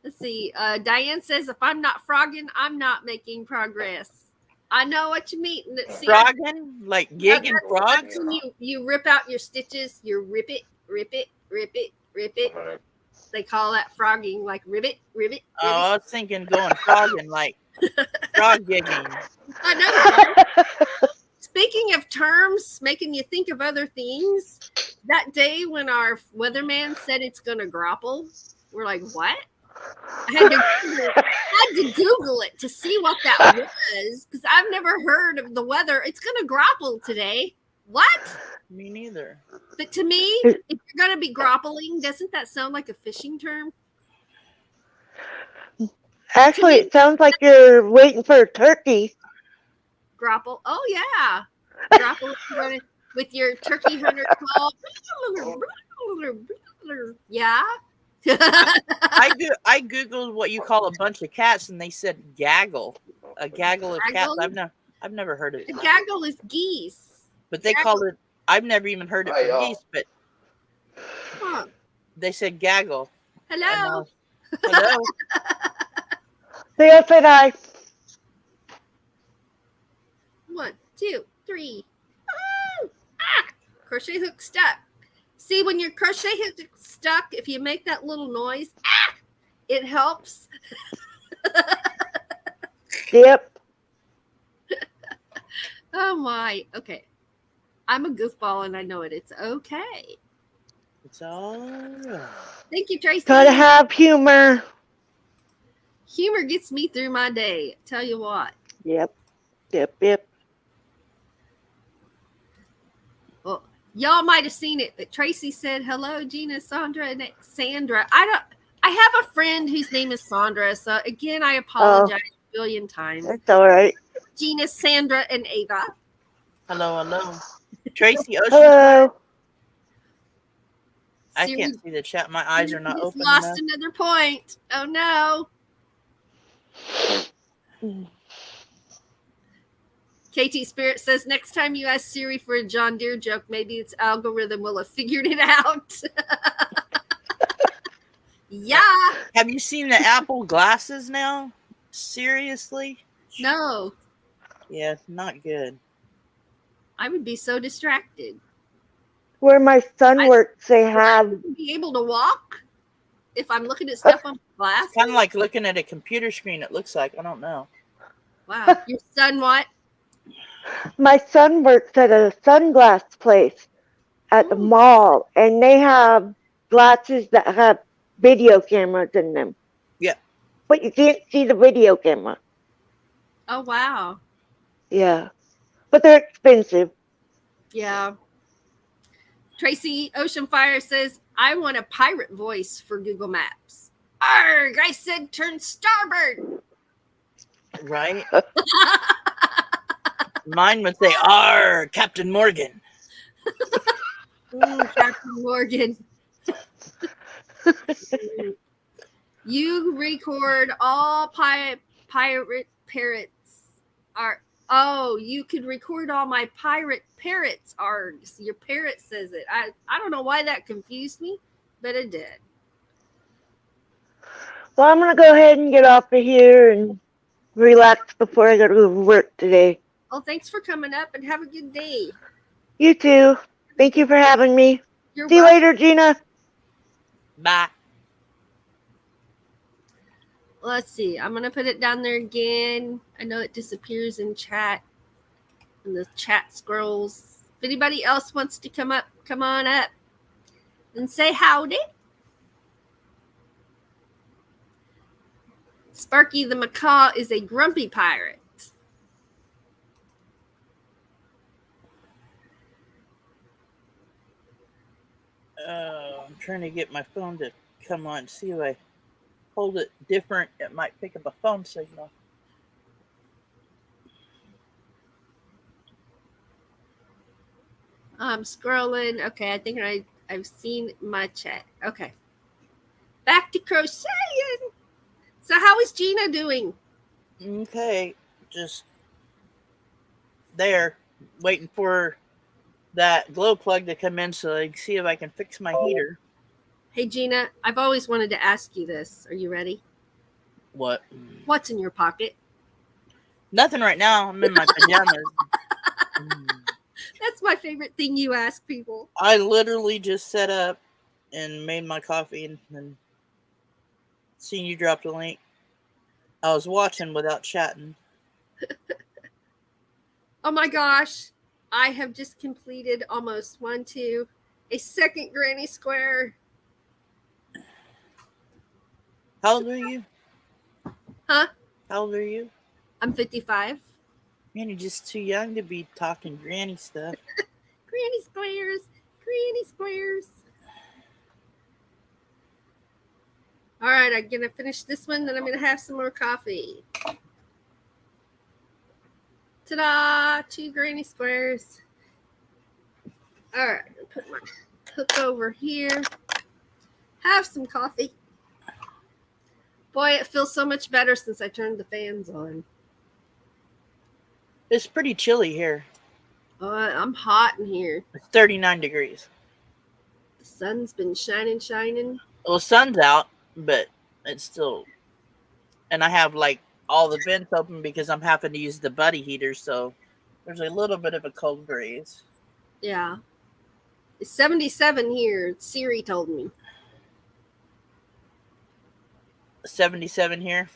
Let's see. Diane says, if I'm not frogging, I'm not making progress. I know what you mean. See, Frogging? Like gigging that's frogs? when you rip out your stitches. You rip it, rip it, rip it, rip it. They call that frogging, like ribbit, ribbit, ribbit. Oh, I was thinking going frogging, like frog gigging. I know. Speaking of terms, making you think of other things, that day when our weatherman said it's going to grapple, we're like, what? I had to Google it to see what that was because I've never heard of the weather. It's going to grapple today. What? Me neither. But to me, if you're going to be grappling, doesn't that sound like a fishing term? Actually, it sounds like you're waiting for a turkey. Grapple. Oh, yeah. Grapple with your turkey hunter call. Yeah. I googled what you call a bunch of cats, and they said gaggle, a gaggle of cats. Gaggle? I've never heard of it, The gaggle is geese. but they called it. I've never even heard it for geese, but Huh. they said gaggle. Hello. Hello. Yes, and I. 1, 2, 3. Woo! Ah! Crochet hook stuck. See, when your crochet hook is stuck, if you make that little noise, it helps. Yep. Oh my. Okay. I'm a goofball and I know it. It's okay. It's all right. Thank you, Tracy. Gotta have humor. Humor gets me through my day. Tell you what. Yep. Yep. Well, y'all might have seen it, but Tracy said, hello, Gina, Sandra, and Sandra. I have a friend whose name is Sandra. So again, I apologize a billion times. That's all right. Gina, Sandra, and Ava. Hello. Tracy Ocean. Hello. I Siri can't see the chat. My eyes are not just open lost enough. another point. Oh no. KT Spirit says next time you ask Siri for a John Deere joke, maybe its algorithm will have figured it out. Yeah. Have you seen the Apple glasses now? Seriously? No. Yeah, not good. I would be so distracted. Where my son works, they have. Would be able to walk if I'm looking at stuff on glass. Kind of like looking at a computer screen, it looks like. I don't know. Wow. Your son what? My son works at a sunglass place at the Ooh. mall, and they have glasses that have video cameras in them. Yeah. But you can't see the video camera. Oh, wow. Yeah. But they're expensive. Yeah. Tracy Oceanfire says, I want a pirate voice for Google Maps. Arg, I said turn starboard. Right? Mine would say, "Arr, Captain Morgan." Ooh, Captain Morgan. You record all pirate parrots are. Oh, you could record all my pirate parrots args. Your parrot says it. I don't know why that confused me, but it did. Well, I'm going to go ahead and get off of here and relax before I go to work today. Oh, thanks for coming up and have a good day. You too. Thank you for having me. You're See you welcome. later, Gina. Bye. Let's see. I'm gonna put it down there again. I know it disappears in chat, and the chat scrolls. If anybody else wants to come up, come on up and say howdy. Sparky the Macaw is a grumpy pirate. I'm trying to get my phone to come on. See if I hold it different. It might pick up a phone signal. I'm scrolling. Okay, I think I've seen my chat. Okay. Back to crocheting. So how is Gina doing? Okay, just there, waiting for that glow plug to come in so I can see if I can fix my heater. Hey Gina, I've always wanted to ask you this. Are you ready? What? What's in your pocket? Nothing right now. I'm in my pajamas. That's my favorite thing you ask people. I literally just set up and made my coffee and then seen you dropped a link. I was watching without chatting. Oh my gosh. I have just completed almost a second granny square. How old are you? Huh? How old are you? I'm 55. Man, you're just too young to be talking granny stuff. Granny squares. Granny squares. All right, I'm going to finish this one, then I'm going to have some more coffee. Ta-da! 2 granny squares. All right, I'll put my hook over here. Have some coffee. Boy, it feels so much better since I turned the fans on. It's pretty chilly here. I'm hot in here. It's 39 degrees. The sun's been shining. Well, the sun's out, but it's still... And I have, like, all the vents open because I'm having to use the buddy heater, so there's a little bit of a cold breeze. Yeah. It's 77 here, Siri told me. 77 here?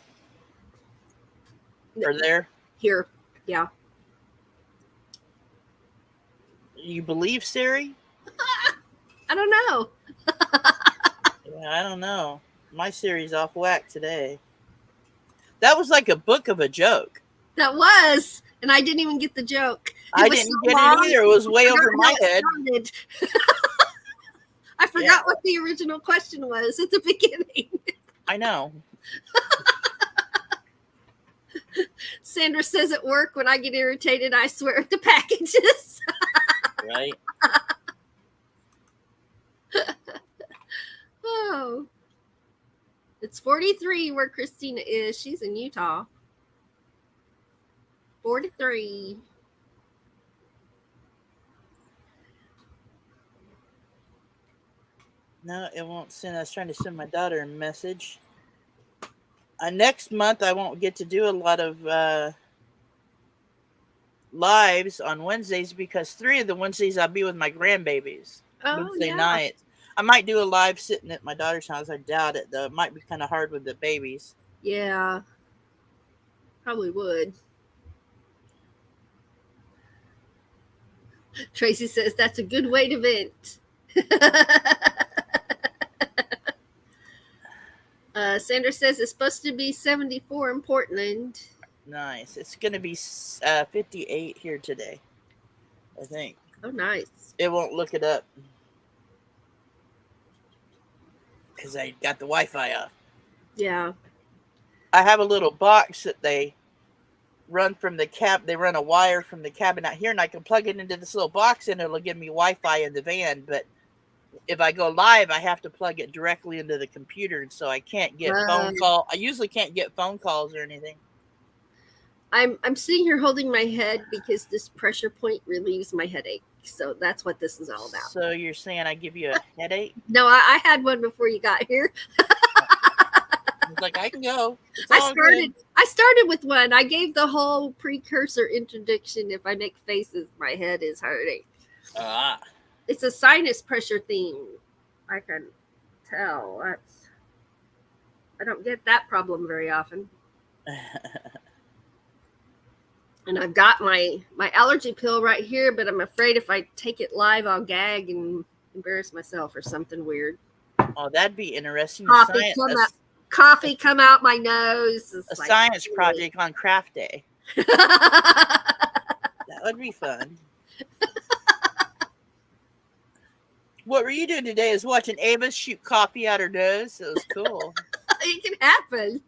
Or there? Here, yeah. You believe Siri? I don't know. Yeah, I don't know. My Siri's off whack today. That was like a book of a joke. That was, and I didn't even get the joke. I didn't get it either. It was way over my head. I forgot what the original question was at the beginning. I know. Sandra says at work, when I get irritated, I swear at the packages. Right? Oh. It's 43 where Christina is. She's in Utah. 43. No, it won't send. I was trying to send my daughter a message. Next month, I won't get to do a lot of lives on Wednesdays because 3 of the Wednesdays I'll be with my grandbabies. Oh, Wednesday yeah. nights. I might do a live sitting at my daughter's house. I doubt it, though. It might be kind of hard with the babies. Yeah. Probably would. Tracy says that's a good way to vent. Sandra says it's supposed to be 74 in Portland. Nice. It's going to be 58 here today, I think. Oh, nice. It won't look it up because I got the Wi-Fi off. Yeah. I have a little box that they run from the cab. They run a wire from the cabin out here, and I can plug it into this little box, and it'll give me Wi-Fi in the van. But if I go live, I have to plug it directly into the computer, and so I can't get phone call. I usually can't get phone calls or anything. I'm sitting here holding my head because this pressure point relieves my headache. So that's what this is all about. So you're saying I give you a headache? No, I had one before you got here. I was like, I can go. I started with one. I gave the whole precursor introduction. If I make faces, my head is hurting. It's a sinus pressure thing. I can tell. I don't get that problem very often. And I've got my allergy pill right here, but I'm afraid if I take it live, I'll gag and embarrass myself or something weird. Oh, that'd be interesting. Coffee come out my nose. A science project on craft day. That would be fun. What were you doing today? Is watching Ava shoot coffee out her nose. It was cool. It can happen.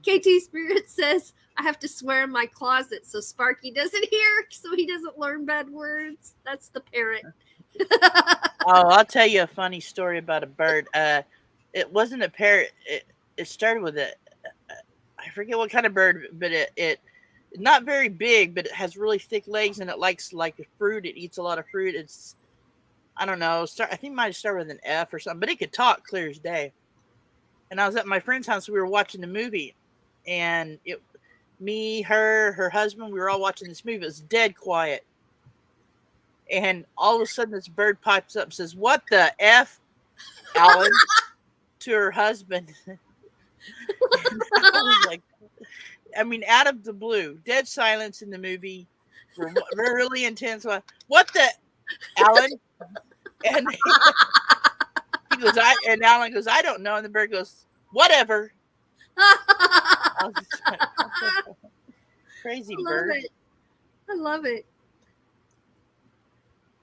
KT Spirit says, I have to swear in my closet so Sparky doesn't hear, so he doesn't learn bad words. That's the parrot. Oh, I'll tell you a funny story about a bird. It wasn't a parrot. It started with I forget what kind of bird, but it not very big, but it has really thick legs and it likes like fruit. It eats a lot of fruit. It's, I don't know. I think it might start with an F or something, but it could talk clear as day. And I was at my friend's house. We were watching the movie, and me, her husband, we were all watching this movie. It was dead quiet. And all of a sudden this bird pipes up and says, "What the F, Alan?" to her husband. I was like, I mean, out of the blue, dead silence in the movie. We're really intense. What the, Alan? And he goes, and Alan goes, I don't know. And the bird goes, whatever. Crazy bird. I love it.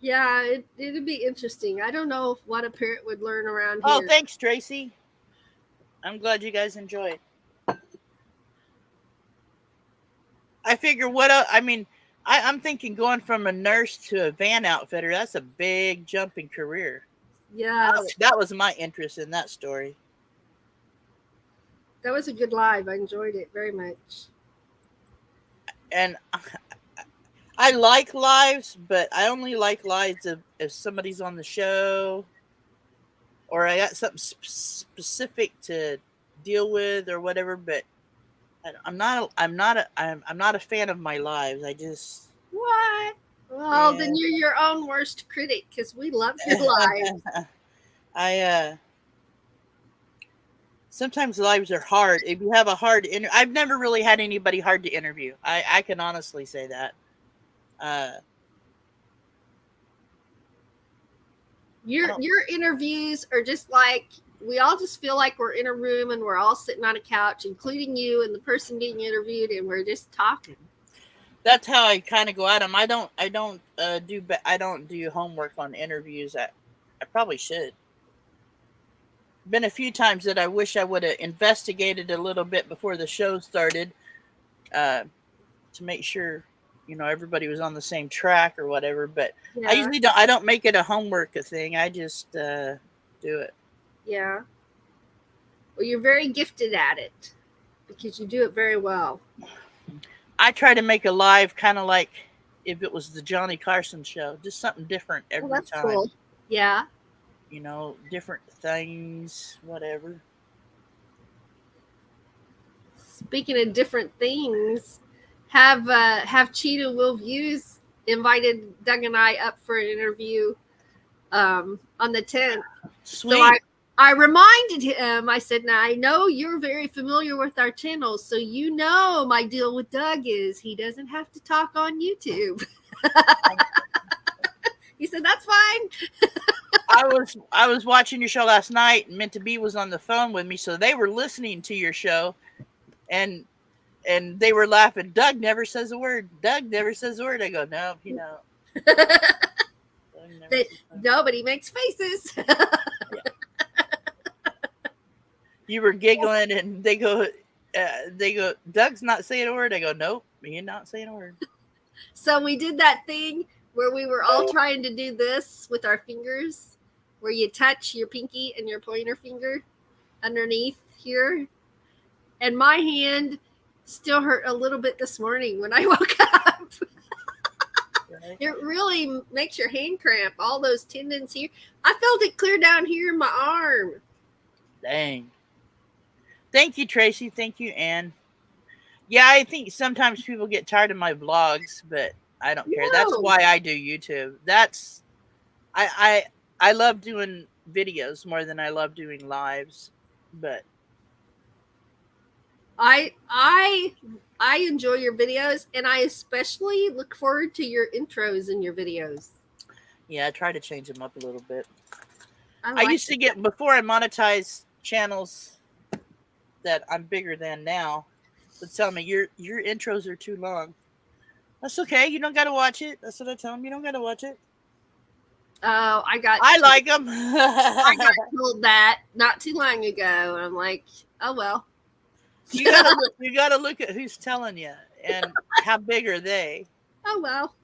Yeah, it'd be interesting. I don't know what a parrot would learn around here. Oh, thanks, Tracy. I'm glad you guys enjoyed. I figure I'm thinking going from a nurse to a van outfitter, that's a big jump in career. Yeah. That was my interest in that story. That was a good live. I enjoyed it very much. And I like lives, but I only like lives if somebody's on the show or I got something specific to deal with or whatever. But I'm not a fan of my lives. I just what? Well, yeah. Then you're your own worst critic because we love your lives. Sometimes lives are hard. If you have a hard I've never really had anybody hard to interview. I can honestly say that. Your interviews are just like we all just feel like we're in a room and we're all sitting on a couch, including you and the person being interviewed, and we're just talking. That's how I kind of go at them. I don't do homework on interviews. I probably should. Been a few times that I wish I would have investigated a little bit before the show started, to make sure, everybody was on the same track or whatever. But yeah. I don't make it a homework thing. I just do it. Yeah. Well, you're very gifted at it because you do it very well. I try to make a live kind of like if it was the Johnny Carson show, just something different every time. Cool. Yeah. Different things, whatever. Speaking of different things, have Cheetah Will Views invited Doug and I up for an interview on the 10th. Sweet. So I reminded him, I said, now I know you're very familiar with our channel, so my deal with Doug is he doesn't have to talk on YouTube. He said, that's fine. I was I was watching your show last night, and Meant to Be was on the phone with me, so they were listening to your show, and they were laughing. Doug never says a word. Doug never says a word. I go, no, you know. Nobody makes faces. You were giggling, and they go, Doug's not saying a word. I go, nope, you're not saying a word. So we did that thing where we were all trying to do this with our fingers, where you touch your pinky and your pointer finger underneath here. And my hand still hurt a little bit this morning when I woke up. Right? It really makes your hand cramp, all those tendons here. I felt it clear down here in my arm. Dang. Thank you, Tracy. Thank you, Ann. Yeah, I think sometimes people get tired of my vlogs, but I don't care. That's No. why I do YouTube. I love doing videos more than I love doing lives, but I enjoy your videos, and I especially look forward to your intros in your videos. yeah, I try to change them up a little bit. I like used to get, before I monetized channels that I'm bigger than now, would tell me your intros are too long. That's okay. You don't got to watch it. That's what I tell them. You don't got to watch it. Oh, I like them. I got told that not too long ago. And I'm like, oh well. You gotta look at who's telling you and how big are they. Oh well.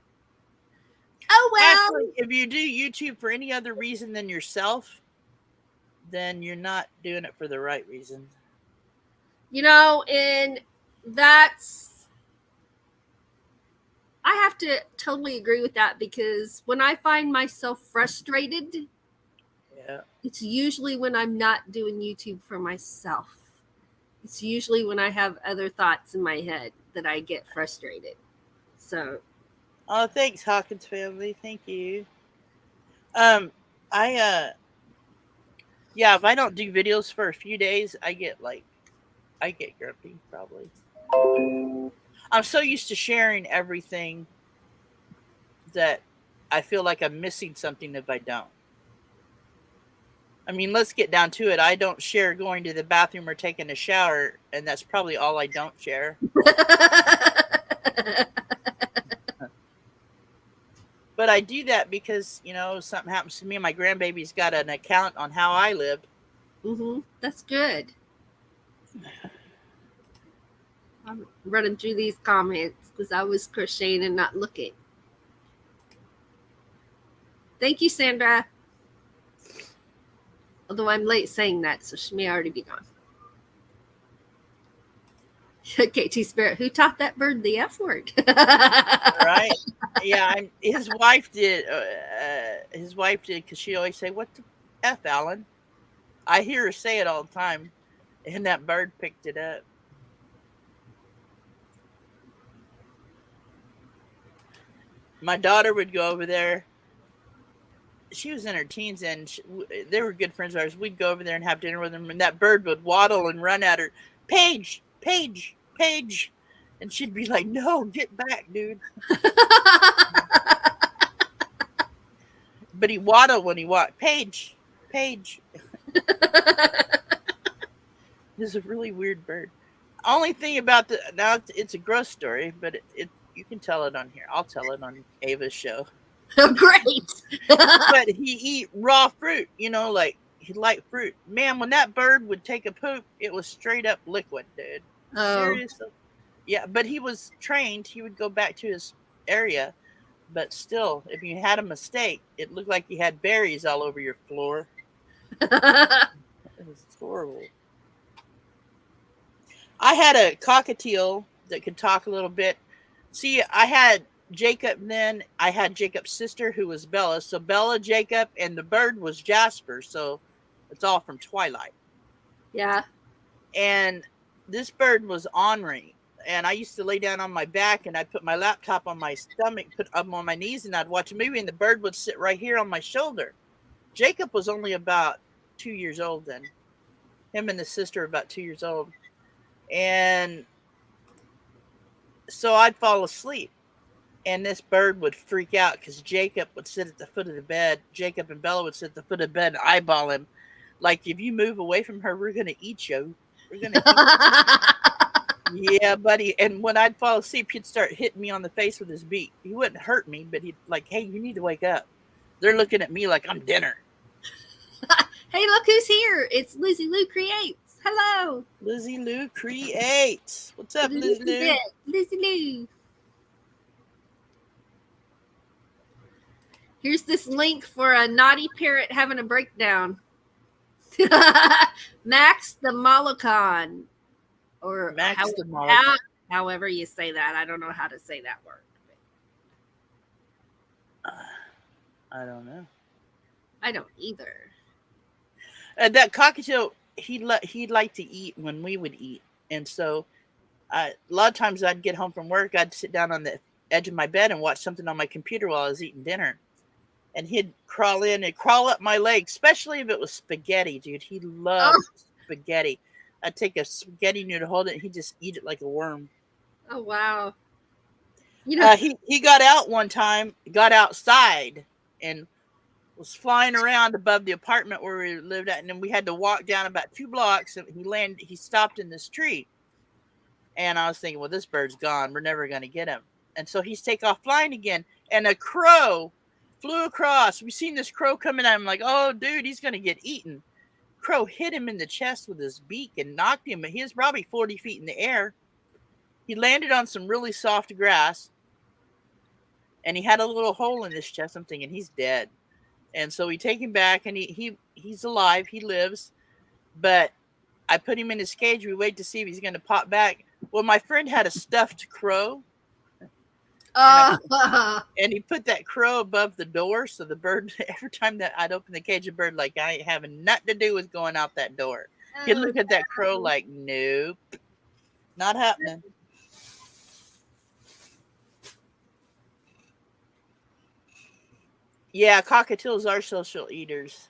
Oh well. Actually, if you do YouTube for any other reason than yourself, then you're not doing it for the right reason. You know, and that's, I have to totally agree with that, because when I find myself frustrated, Yeah. it's usually when I'm not doing YouTube for myself. It's usually when I have other thoughts in my head that I get frustrated. So, Oh, thanks, Hawkins family. Thank you. Yeah, if I don't do videos for a few days, I get grumpy, probably. I'm so used to sharing everything that I feel like I'm missing something if I don't. I mean, let's get down to it. I don't share going to the bathroom or taking a shower, and that's probably all I don't share. But I do that because, you know, something happens to me, my grandbaby's got an account on how I live. That's good. I'm running through these comments because I was crocheting and not looking. Thank you, Sandra. Although I'm late saying that, so she may already be gone. KT Spirit, who taught that bird the F word? Right? Yeah, his wife did. His wife did, because she always say, "What the F, Alan?" I hear her say it all the time, and that bird picked it up. My daughter would go over there. She was in her teens, and they were good friends of ours. We'd go over there and have dinner with them, and that bird would waddle and run at her, Paige, Paige, Paige, and she'd be like, "No, get back, dude." But he waddled when he walked. Paige, Paige. This is a really weird bird. Only thing about now it's a gross story, but you can tell it on here. I'll tell it on Ava's show. Oh, great. But he eat raw fruit, you know, like he liked fruit. Man, when that bird would take a poop, it was straight up liquid, dude. Oh. Seriously. Yeah, but he was trained. He would go back to his area. But still, if you had a mistake, it looked like you had berries all over your floor. It was horrible. I had a cockatiel that could talk a little bit. See, I had Jacob then. I had Jacob's sister, who was Bella. So Bella, Jacob, and the bird was Jasper. So it's all from Twilight. Yeah. And this bird was ornery. And I used to lay down on my back, and I'd put my laptop on my stomach, put up on my knees, and I'd watch a movie, and the bird would sit right here on my shoulder. Jacob was only about 2 years old then. Him and the sister were about 2 years old. And so I'd fall asleep. and this bird would freak out because Jacob would sit at the foot of the bed. Jacob and Bella would sit at the foot of the bed and eyeball him. Like, if you move away from her, we're going to eat you. We're going to eat you. Yeah, buddy. And when I'd fall asleep, he'd start hitting me on the face with his beak. He wouldn't hurt me, but he'd like, hey, you need to wake up. They're looking at me like I'm dinner. Hey, look who's here. It's Lizzie Lou Creates. Hello. Lizzie Lou Creates. What's up, Lizzie Lou? Lizzie Lou. Here's this link for a naughty parrot having a breakdown. Max the Molocon. Or Max the Molocon. However you say that. I don't know how to say that word. I don't know. I don't either. That cockatiel, he'd like to eat when we would eat. And so a lot of times I'd get home from work, I'd sit down on the edge of my bed and watch something on my computer while I was eating dinner. And he'd crawl in and crawl up my leg, especially if it was spaghetti, dude. He loved spaghetti. I'd take a spaghetti noodle, hold it, and he'd just eat it like a worm. Oh, wow. You know, he got out one time, got outside, and was flying around above the apartment where we lived at. And then we had to walk down about 2 blocks, and he stopped in this tree. And I was thinking, well, this bird's gone. We're never going to get him. And so he's take off flying again. And a crow flew across. We seen this crow coming at him like, oh, dude, he's going to get eaten. Crow hit him in the chest with his beak and knocked him. He was probably 40 feet in the air. He landed on some really soft grass. And he had a little hole in his chest. I'm thinking, he's dead. And so we take him back, and he's alive. He lives. But I put him in his cage. We wait to see if he's going to pop back. Well, my friend had a stuffed crow. And he put that crow above the door. So the bird, every time that I'd open the cage, the bird, like, I ain't having nothing to do with going out that door. He'd look at that crow like, nope, not happening. Yeah, cockatiels are social eaters.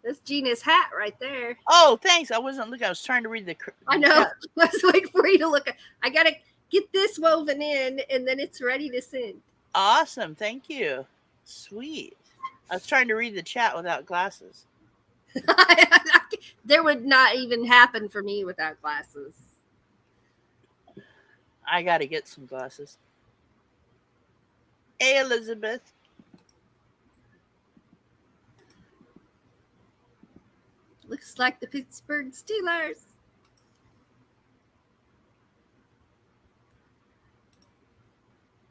That's Gina's hat right there. Oh, thanks. I wasn't looking. I was trying to read the. I know. I was waiting for you to look. I got to get this woven in, and then it's ready to send. Awesome. Thank you. Sweet. I was trying to read the chat without glasses. There would not even happen for me without glasses. I got to get some glasses. Hey, Elizabeth. Looks like the Pittsburgh Steelers.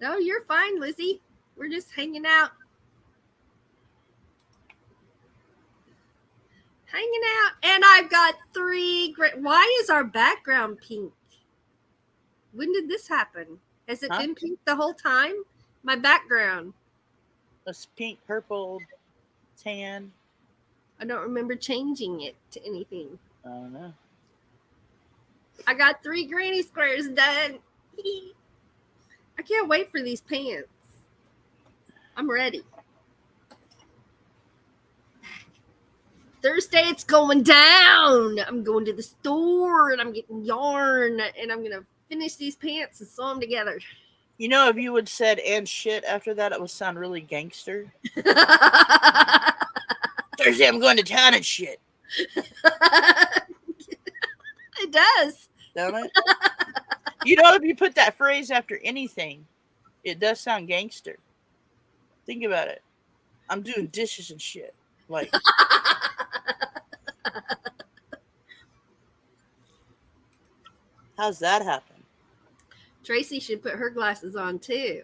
No, you're fine, Lizzie. We're just hanging out. Hanging out. And I've got 3 great. Why is our background pink? When did this happen? Has it been pink the whole time? My background. It's pink, purple, tan. I don't remember changing it to anything. I don't know. I got 3 granny squares done. I can't wait for these pants. I'm ready. Thursday, it's going down. I'm going to the store and I'm getting yarn and I'm going to finish these pants and sew them together. You know, if you would said and shit after that, it would sound really gangster. Thursday, I'm going to town and shit. It does. Don't it? You know, if you put that phrase after anything, it does sound gangster. Think about it. I'm doing dishes and shit. Like, how's that happen? Tracy should put her glasses on too.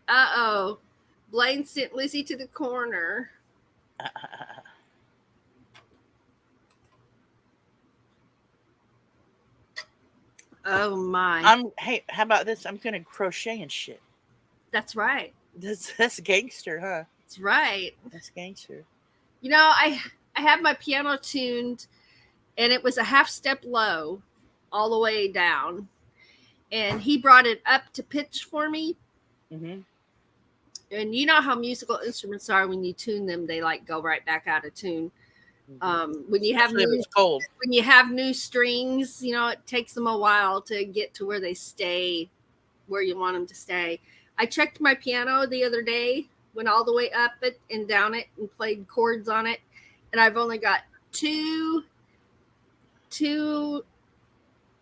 Uh-oh. Blaine sent Lizzie to the corner. Oh my. Hey, how about this? I'm gonna crochet and shit. That's right. That's gangster, huh? That's right. That's gangster. You know, I have my piano tuned and it was a half step low all the way down. And he brought it up to pitch for me. Mm-hmm. And you know how musical instruments are when you tune them, they like go right back out of tune. When you have Especially if new it's cold. when you have new strings, it takes them a while to get to where they stay where you want them to stay. I checked my piano the other day, went all the way up it and down it and played chords on it, and I've only got two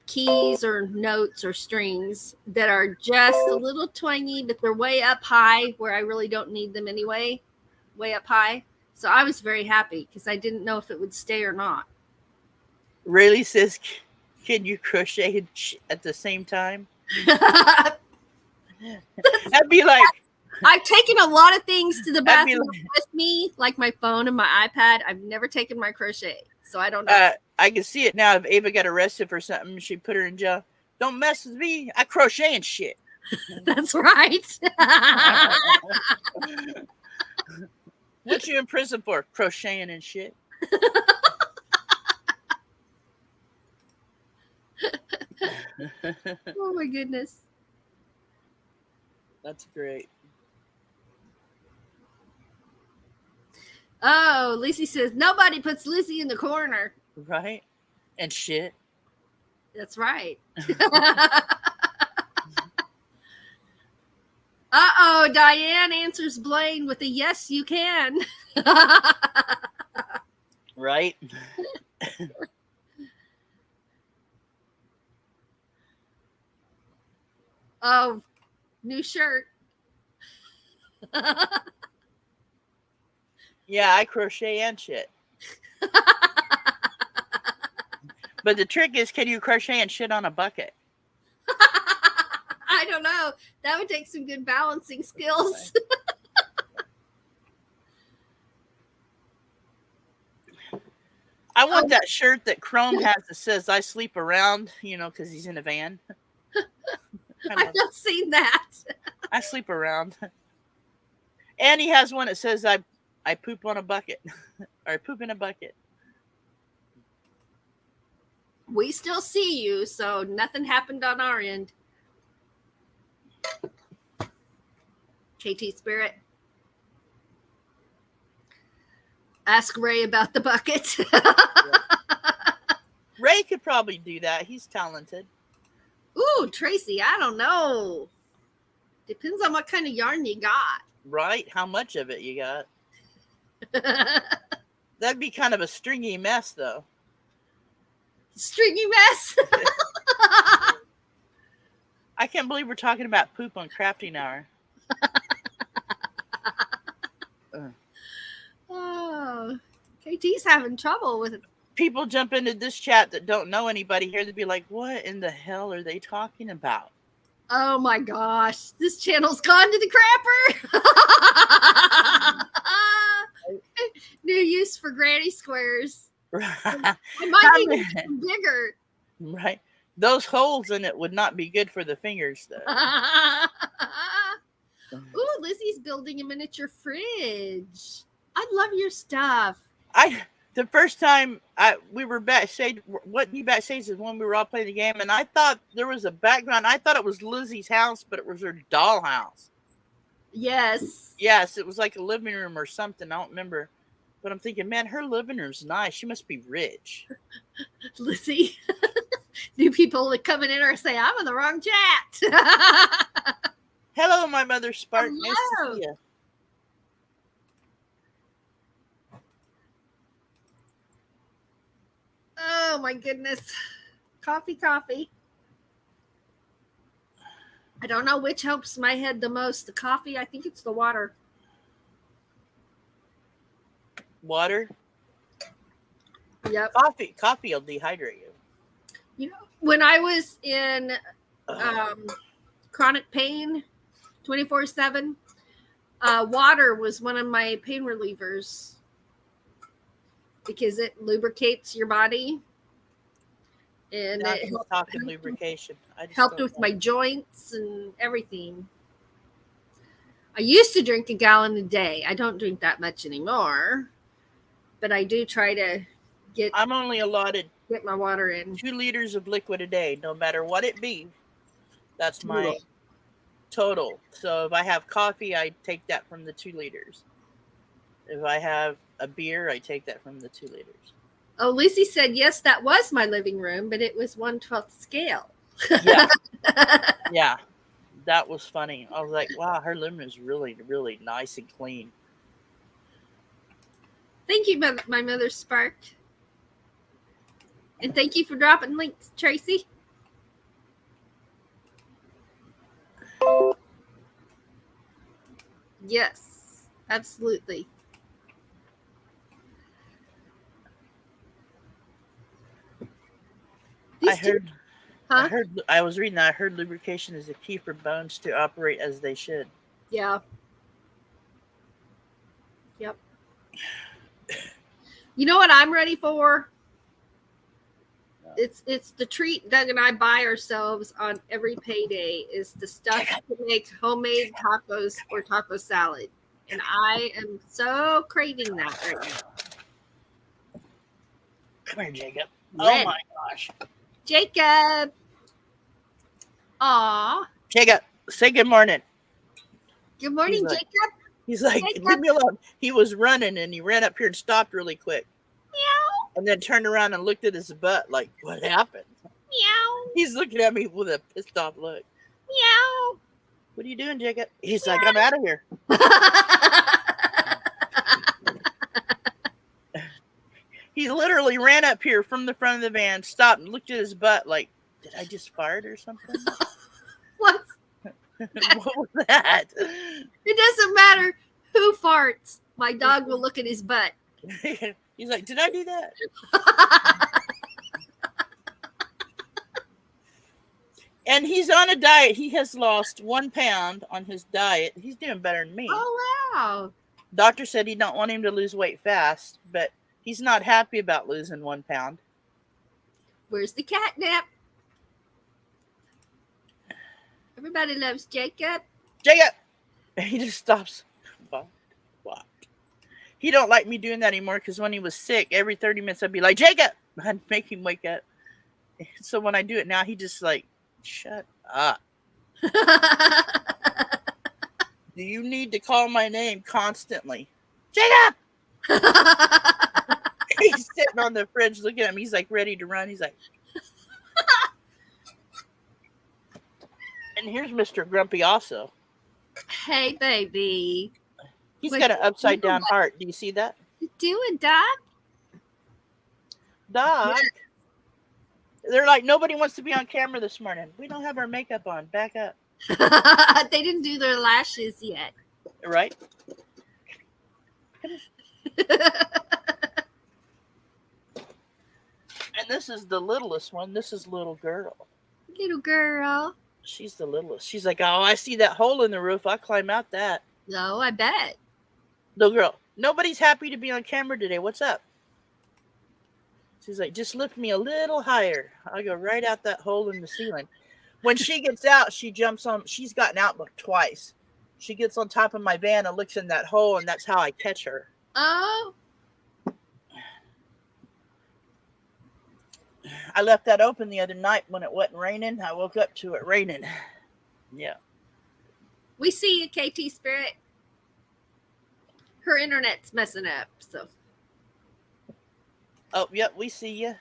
keys or notes or strings that are just a little twangy, but they're way up high where I really don't need them anyway, way up high. So I was very happy because I didn't know if it would stay or not. Rayleigh says, can you crochet at the same time? I've That'd be like, taken a lot of things to the That'd be bathroom with me, like my phone and my iPad. I've never taken my crochet, so I don't know. I can see it now. If Ava got arrested for something, she put her in jail. Don't mess with me. I crochet and shit. That's right. What you in prison for? Crocheting and shit. Oh my goodness. That's great. Oh, Lucy says nobody puts Lucy in the corner. Right? And shit. That's right. Uh-oh, Diane answers Blaine with a yes, you can. Right? Oh, new shirt. Yeah, I crochet and shit. But the trick is, can you crochet and shit on a bucket? I don't know. That would take some good balancing skills. I want that shirt that Chrome has that says I sleep around, because he's in a van. I've not seen that. I sleep around. And he has one that says I poop on a bucket. Or I poop in a bucket. We still see you, so nothing happened on our end. KT Spirit. Ask Ray about the bucket. Ray could probably do that. He's talented. Ooh, Tracy, I don't know. Depends on what kind of yarn you got. Right? How much of it you got? That'd be kind of a stringy mess, though. Stringy mess. I can't believe we're talking about poop on crafting hour. Oh, KT's having trouble with it. People jump into this chat that don't know anybody here. They'd be like, what in the hell are they talking about? Oh my gosh, this channel's gone to the crapper. New use for granny squares. Right. It might be bigger. Right. Those holes in it would not be good for the fingers, though. Ooh, Lizzie's building a miniature fridge. I love your stuff. The first time we were backstage, what you backstage is when we were all playing the game, and I thought there was a background. I thought it was Lizzie's house, but it was her dollhouse. Yes. Yes, it was like a living room or something. I don't remember. But I'm thinking, man, her living room's nice. She must be rich. Lizzie, new people coming in or say, I'm in the wrong chat. Hello, my mother, Spark. Nice to see you. Oh, my goodness. Coffee. I don't know which helps my head the most. The coffee, I think it's the water. Water? Yep. Coffee will dehydrate you. You know, when I was in chronic pain 24/7, water was one of my pain relievers because it lubricates your body. And Now it he's talking lubrication. helped with my joints and everything. I used to drink a gallon a day. I don't drink that much anymore, but I do try to I'm only allotted get my water in. 2 liters of liquid a day, no matter what it be. That's my total. So if I have coffee, I take that from the 2 liters. If I have a beer, I take that from the 2 liters. Oh, Lucy said, yes, that was my living room, but it was 1/12 scale. Yeah. Yeah. That was funny. I was like, wow, her living room is really, really nice and clean. Thank you, my mother sparked. And thank you for dropping links, Tracy. Yes, absolutely. I was reading that. I heard lubrication is the key for bones to operate as they should. Yeah. Yep. You know what I'm ready for? No. It's the treat Doug and I buy ourselves on every payday is the stuff to make homemade tacos or taco salad. And I am so craving that right now. Come here, Jacob. Ready. Oh my gosh. Jacob. Aw. Jacob, say good morning. Good morning, He's like- Jacob. He's like, Jacob. leave me alone. He was running and he ran up here and stopped really quick. Meow. And then turned around and looked at his butt like, what happened? Meow. He's looking at me with a pissed off look. Meow. What are you doing, Jacob? He's like, I'm out of here. He literally ran up here from the front of the van, stopped and looked at his butt like, did I just fart or something? What? What was that? It doesn't matter who farts. My dog will look at his butt. He's like, did I do that? And he's on a diet. He has lost 1 pound on his diet. He's doing better than me. Oh, wow. Doctor said he don't want him to lose weight fast, but he's not happy about losing 1 pound. Where's the catnip? Everybody loves Jacob. Jacob! He just stops. What? He don't like me doing that anymore because when he was sick, every 30 minutes I'd be like, Jacob! I'd make him wake up. So when I do it now, he just like, shut up. Do you need to call my name constantly? Jacob! He's sitting on the fridge looking at me. He's like ready to run. He's like, and here's Mr. Grumpy also. Hey, baby. He's Wait, got an upside down what? heart. Do you see that? You doing, Doc? Doc. They're like, nobody wants to be on camera this morning. We don't have our makeup on. Back up. They didn't do their lashes yet. Right? And this is the littlest one. This is little girl. Little girl. She's the littlest. She's like, oh, I see that hole in the roof. I'll climb out that. No, I bet. Little girl, nobody's happy to be on camera today. What's up? She's like, just lift me a little higher. I'll go right out that hole in the ceiling. When she gets out, she jumps on. She's gotten out but twice. She gets on top of my van and looks in that hole, and that's how I catch her. Oh. I left that open the other night when it wasn't raining. I woke up to it raining. Yeah. We see you, KT Spirit. Her internet's messing up, so. Oh, yep, we see you.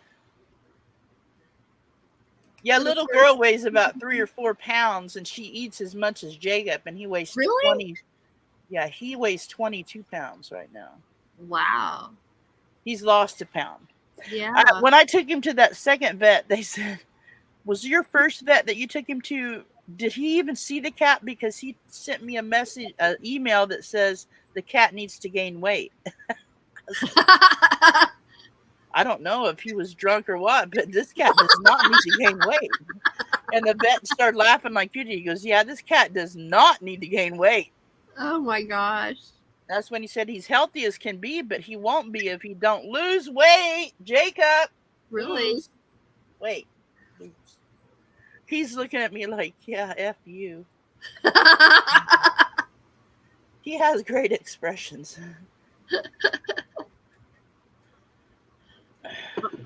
Yeah, little girl weighs about 3 or 4 pounds, and she eats as much as Jacob, and he weighs Really? 20. Yeah, he weighs 22 pounds right now. Wow. He's lost a pound. Yeah. When I took him to that second vet, they said, was your first vet that you took him to, did he even see the cat? Because he sent me a message, an email that says the cat needs to gain weight. I don't know if he was drunk or what, but this cat does not need to gain weight. And the vet started laughing like you did. He goes, yeah, this cat does not need to gain weight. Oh my gosh. That's when he said he's healthy as can be, but he won't be if he don't lose weight. Jacob. Really? Lose weight. Lose. He's looking at me like, yeah, F you. He has great expressions.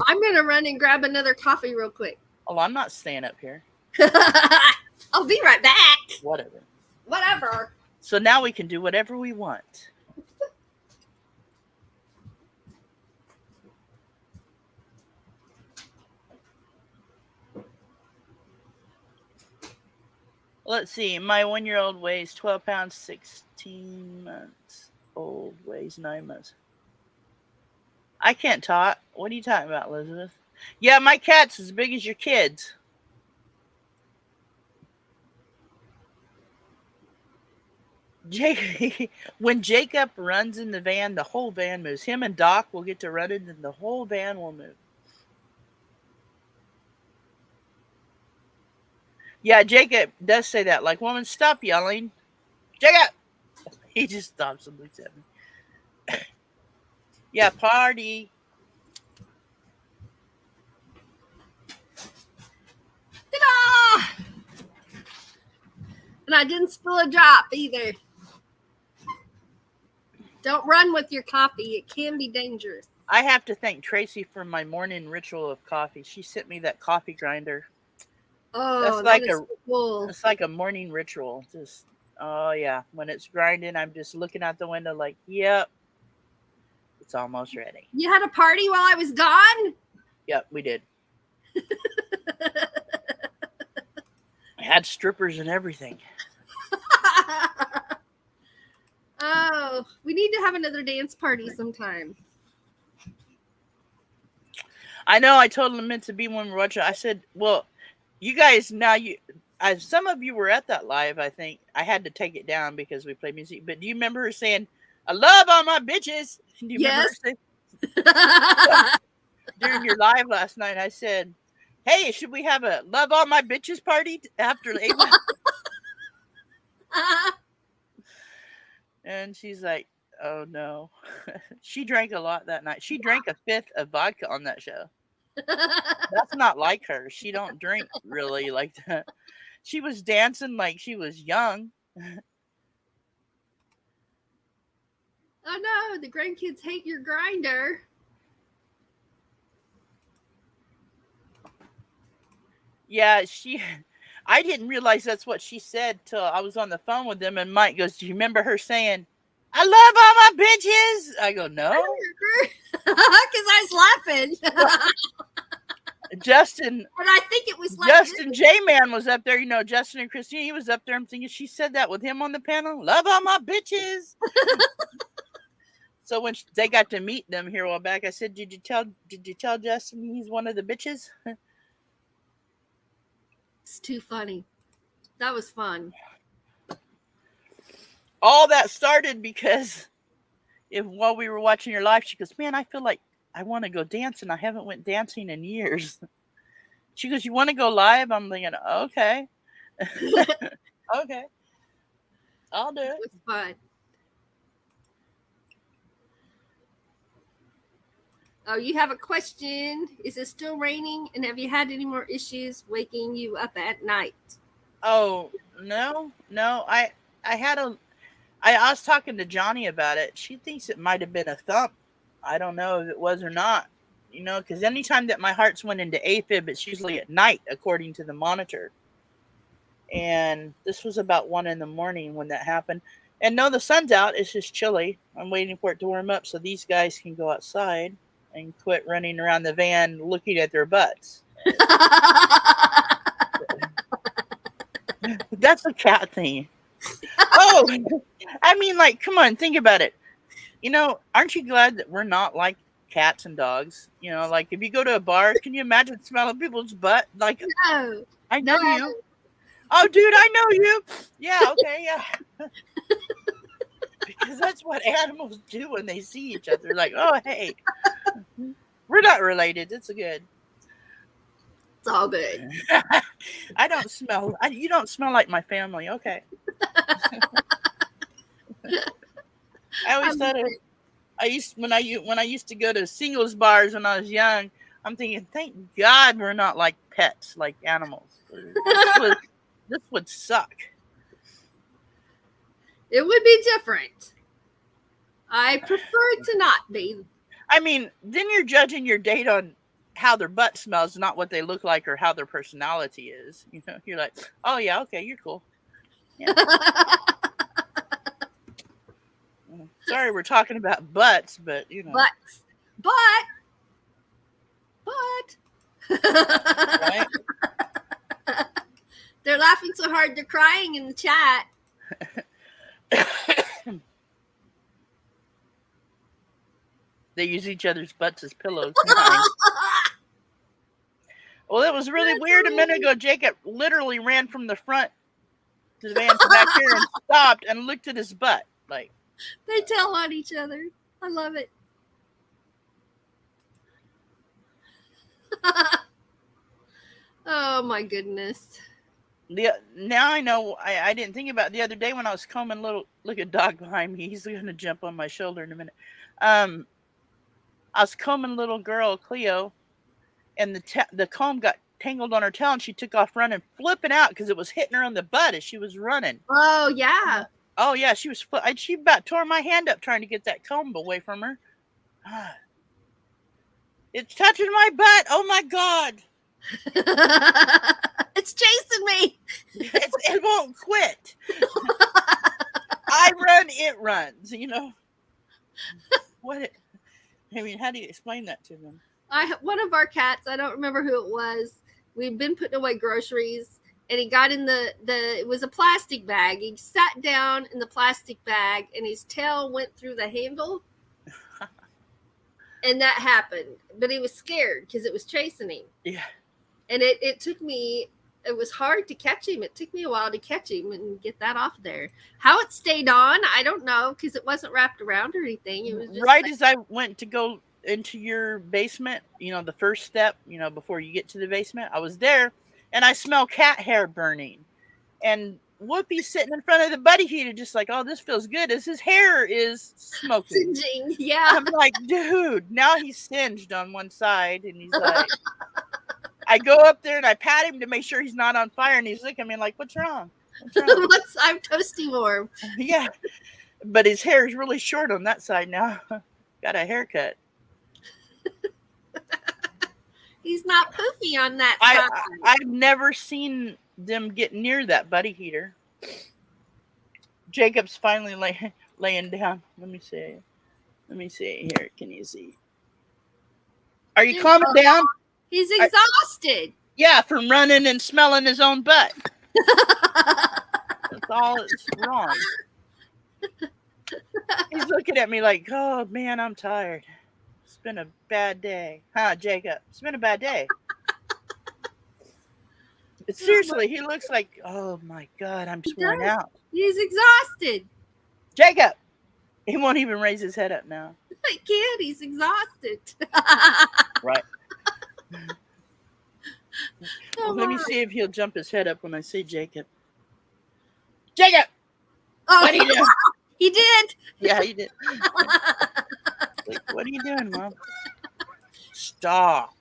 I'm going to run and grab another coffee real quick. Oh, I'm not staying up here. I'll be right back. Whatever. Whatever. So now we can do whatever we want. Let's see. My 1-year-old weighs 12 pounds, 16 months old, weighs 9 months. I can't talk. What are you talking about, Elizabeth? Yeah, my cat's as big as your kids. When Jacob runs in the van, the whole van moves. Him and Doc will get to running, and the whole van will move. Yeah, Jacob does say that. Like, woman, stop yelling. Jacob! He just stops and looks at me. Yeah, party. Ta-da! And I didn't spill a drop either. Don't run with your coffee. It can be dangerous. I have to thank Tracy for my morning ritual of coffee. She sent me that coffee grinder. Oh, that's so cool. It's like a morning ritual. Just, oh yeah. When it's grinding, I'm just looking out the window like, yep, it's almost ready. You had a party while I was gone? Yep, we did. I had strippers and everything. Oh, we need to have another dance party sometime. I know. I told them meant to be when we were watching. I said, well, you guys, now some of you were at that live, I think. I had to take it down because we played music. But do you remember her saying, I love all my bitches? Do you remember her saying? During your live last night, I said, hey, should we have a love all my bitches party after the 8 months? And she's like, oh no. She drank a lot that night. She drank a fifth of vodka on that show. That's not like her. She don't drink really like that. She was dancing like she was young. Oh no, the grandkids hate your grinder. Yeah, I didn't realize that's what she said till I was on the phone with them, and Mike goes, do you remember her saying, I love all my bitches? I go, no. Because I was laughing. Justin. And I think it was like Justin J-Man was up there. You know, Justin and Christine, he was up there. I'm thinking she said that with him on the panel. Love all my bitches. So when they got to meet them here a while back, I said, did you tell Justin he's one of the bitches? It's too funny. That was fun. All that started because while we were watching your live, she goes, man, I feel like I want to go dancing. I haven't went dancing in years. She goes, you want to go live? I'm thinking, okay. Okay. I'll do it. It was fun. Oh, you have a question. Is it still raining? And have you had any more issues waking you up at night? Oh, no. I was talking to Johnny about it. She thinks it might have been a thump. I don't know if it was or not. You know, because anytime that my heart's went into AFib, it's usually at night, according to the monitor. And this was about 1 a.m. when that happened. And no, the sun's out. It's just chilly. I'm waiting for it to warm up so these guys can go outside and quit running around the van looking at their butts. That's a cat thing. Oh, I mean, like, come on, think about it. You know, aren't you glad that we're not like cats and dogs? You know, like if you go to a bar, can you imagine smelling people's butt? Like, No. I know you. Oh, dude, I know you. Yeah, okay, yeah. Because that's what animals do when they see each other. Like, oh, hey, we're not related. It's good. It's all good. I don't smell. You don't smell like my family. Okay. I always thought when I used to go to singles bars when I was young, I'm thinking, thank God we're not like pets, like animals. This would suck. It would be different. I prefer it to not be. I mean, then you're judging your date on how their butt smells, not what they look like or how their personality is. You know, you're like, oh yeah, okay, you're cool. Yeah. Sorry, we're talking about butts, but you know. But. Right? They're laughing so hard hard. They're crying in the chat. They use each other's butts as pillows. Well, it was really weird. A minute ago, Jacob literally ran from the front to the van to back here and stopped and looked at his butt. Like, They tell on each other. I love it. Oh my goodness. Now I know. I didn't think about it the other day when I was combing look at dog behind me. He's gonna jump on my shoulder in a minute. I was combing little girl Cleo, and the comb got tangled on her tail, and she took off running, flipping out because it was hitting her on the butt as she was running. Oh yeah. Oh yeah, she was. She about tore my hand up trying to get that comb away from her. It's touching my butt. Oh my God. It's chasing me. It won't quit. I run, it runs. You know what? I mean, how do you explain that to them? One of our cats, I don't remember who it was. We'd been putting away groceries, and he got in the it was a plastic bag. He sat down in the plastic bag, and his tail went through the handle, and that happened. But he was scared because it was chasing him. Yeah. And it took me. It was hard to catch him. It took me a while to catch him and get that off there. How it stayed on, I don't know, because it wasn't wrapped around or anything. It was just right as I went to go into your basement, you know, the first step, you know, before you get to the basement, I was there, and I smell cat hair burning, and Whoopi's sitting in front of the buddy heater, just like, oh, this feels good, as his hair is smoking. Singeing. Yeah. I'm like, dude, now he's singed on one side, and he's like, I go up there and I pat him to make sure he's not on fire, and he's looking at me like, what's wrong? What's wrong? I'm toasty warm. Yeah, but his hair is really short on that side now. Got a haircut. He's not poofy on that side. I've never seen them get near that buddy heater. Jacob's finally laying down. Let me see here. Can you see? Are you calming down? He's exhausted. Yeah, from running and smelling his own butt. That's all that's wrong. He's looking at me like, oh man, I'm tired. It's been a bad day. Huh, Jacob? It's been a bad day. Seriously, he looks like, oh my God, I'm worn out. He's exhausted. Jacob! He won't even raise his head up now. I can't. He's exhausted. Right. Let me see if he'll jump his head up when I say Jacob. Jacob! Oh, what are you doing? He did. Yeah, he did. Like, what are you doing, Mom? Stop.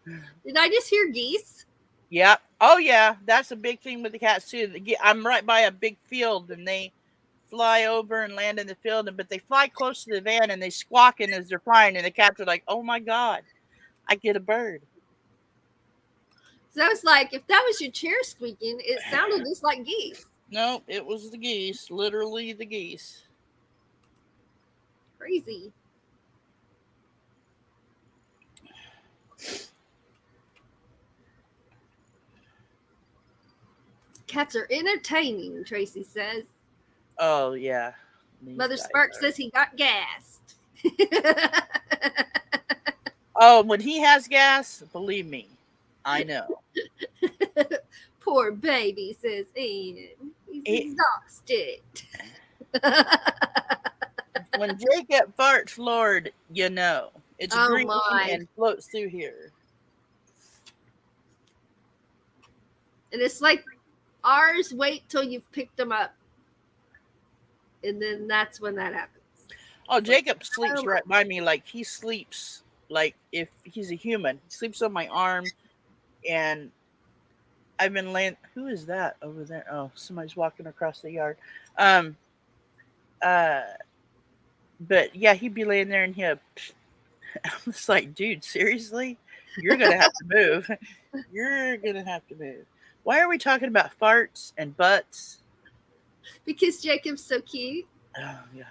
Did I just hear geese? Yeah. Oh, yeah. That's a big thing with the cats, too. I'm right by a big field, and they fly over and land in the field, but they fly close to the van, and they squawking as they're flying, and the cats are like, oh, my God, I get a bird. So I was like, if that was your chair squeaking, it sounded just like geese. No, it was the geese. Literally the geese. Crazy. Cats are entertaining, Tracy says. Oh, yeah. Mother Spark says he got gassed. Oh, when he has gas, believe me, I know. Poor baby, says Ian. He's exhausted. When Jacob farts, Lord, you know. It's green and floats through here. And it's like ours, wait till you've picked them up. And then that's when that happens. Oh, Jacob sleeps right by me. Like, he sleeps like if he's a human. He sleeps on my arm. And I've been laying. Who is that over there? Oh, somebody's walking across the yard. But yeah, he'd be laying there and I was like, dude, seriously? You're going to have to move. You're going to have to move. Why are we talking about farts and butts? Because Jacob's so cute. Oh, yeah.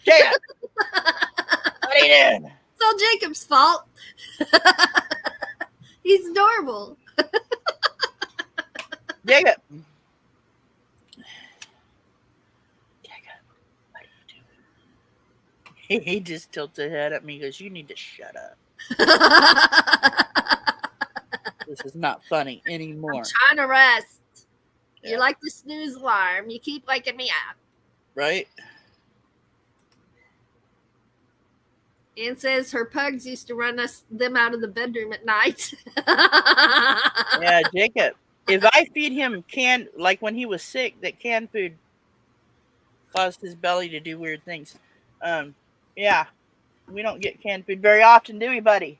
Jacob! What are you doing? It's all Jacob's fault. He's adorable. Jacob. What are you doing? He just tilts his head at me and goes, "You need to shut up. This is not funny anymore." Trying to rest. Yeah. You're like the snooze alarm. You keep waking me up. Right? Ann says her pugs used to run them out of the bedroom at night. Yeah, Jacob. If I feed him canned, like when he was sick, that canned food caused his belly to do weird things. Yeah, we don't get canned food very often, do we, buddy?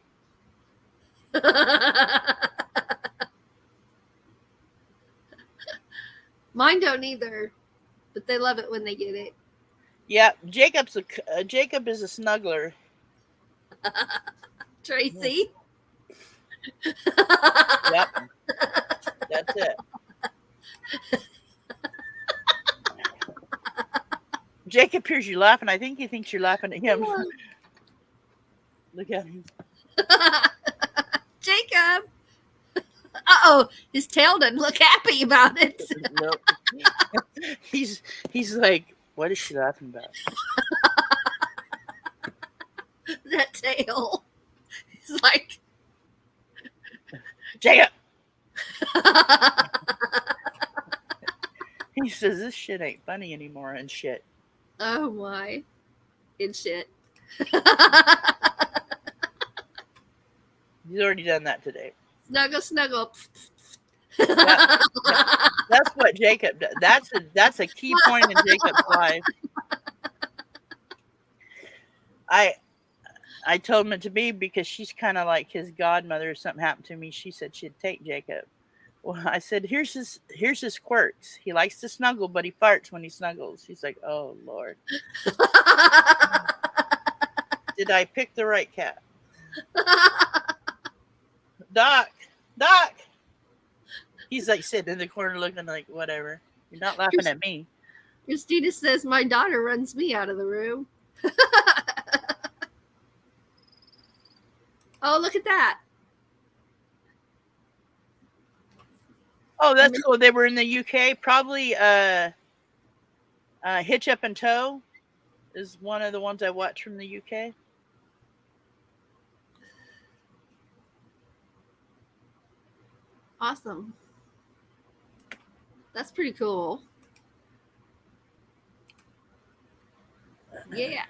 Mine don't either, but they love it when they get it. Yeah, Jacob is a snuggler. Tracy. Yep, that's it. Jacob hears you laughing. I think he thinks you're laughing at him. Look at him. Jacob. Uh-oh, his tail doesn't look happy about it. Nope. He's like, what is she laughing about? That tail. He's like, Jacob. He says this shit ain't funny anymore and shit. oh my. Good shit. He's already done that today. Snuggle, snuggle. That's what Jacob does. That's a key point in Jacob's life. I told him it to be because she's kind of like his godmother. If something happened to me, she said she'd take Jacob. Well, I said, here's his quirks. He likes to snuggle, but he farts when he snuggles. She's like, oh Lord. Did I pick the right cat? Doc. He's like sitting in the corner looking like, whatever. You're not laughing at me. Christina says my daughter runs me out of the room. Oh, look at that. Oh, that's cool. They were in the UK. Probably Hitch Up and Tow is one of the ones I watched from the UK. Awesome. That's pretty cool. Yeah.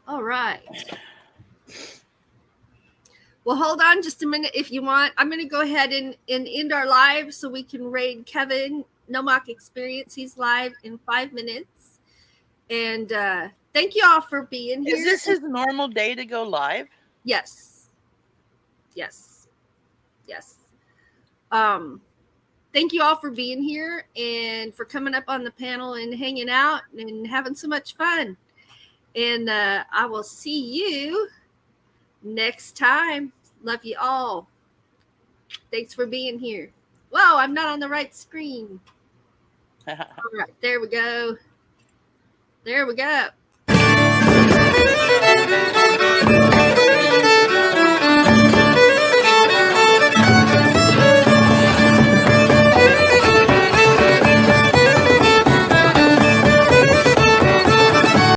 All right. Well, hold on just a minute if you want. I'm going to go ahead and end our live so we can raid Kevin Nomak Experience. He's live in 5 minutes. And thank you all for being here. Is this his normal day to go live? Yes. Thank you all for being here and for coming up on the panel and hanging out and having so much fun. And I will see you next time. Love you all. Thanks for being here. Whoa, I'm not on the right screen. All right, there we go.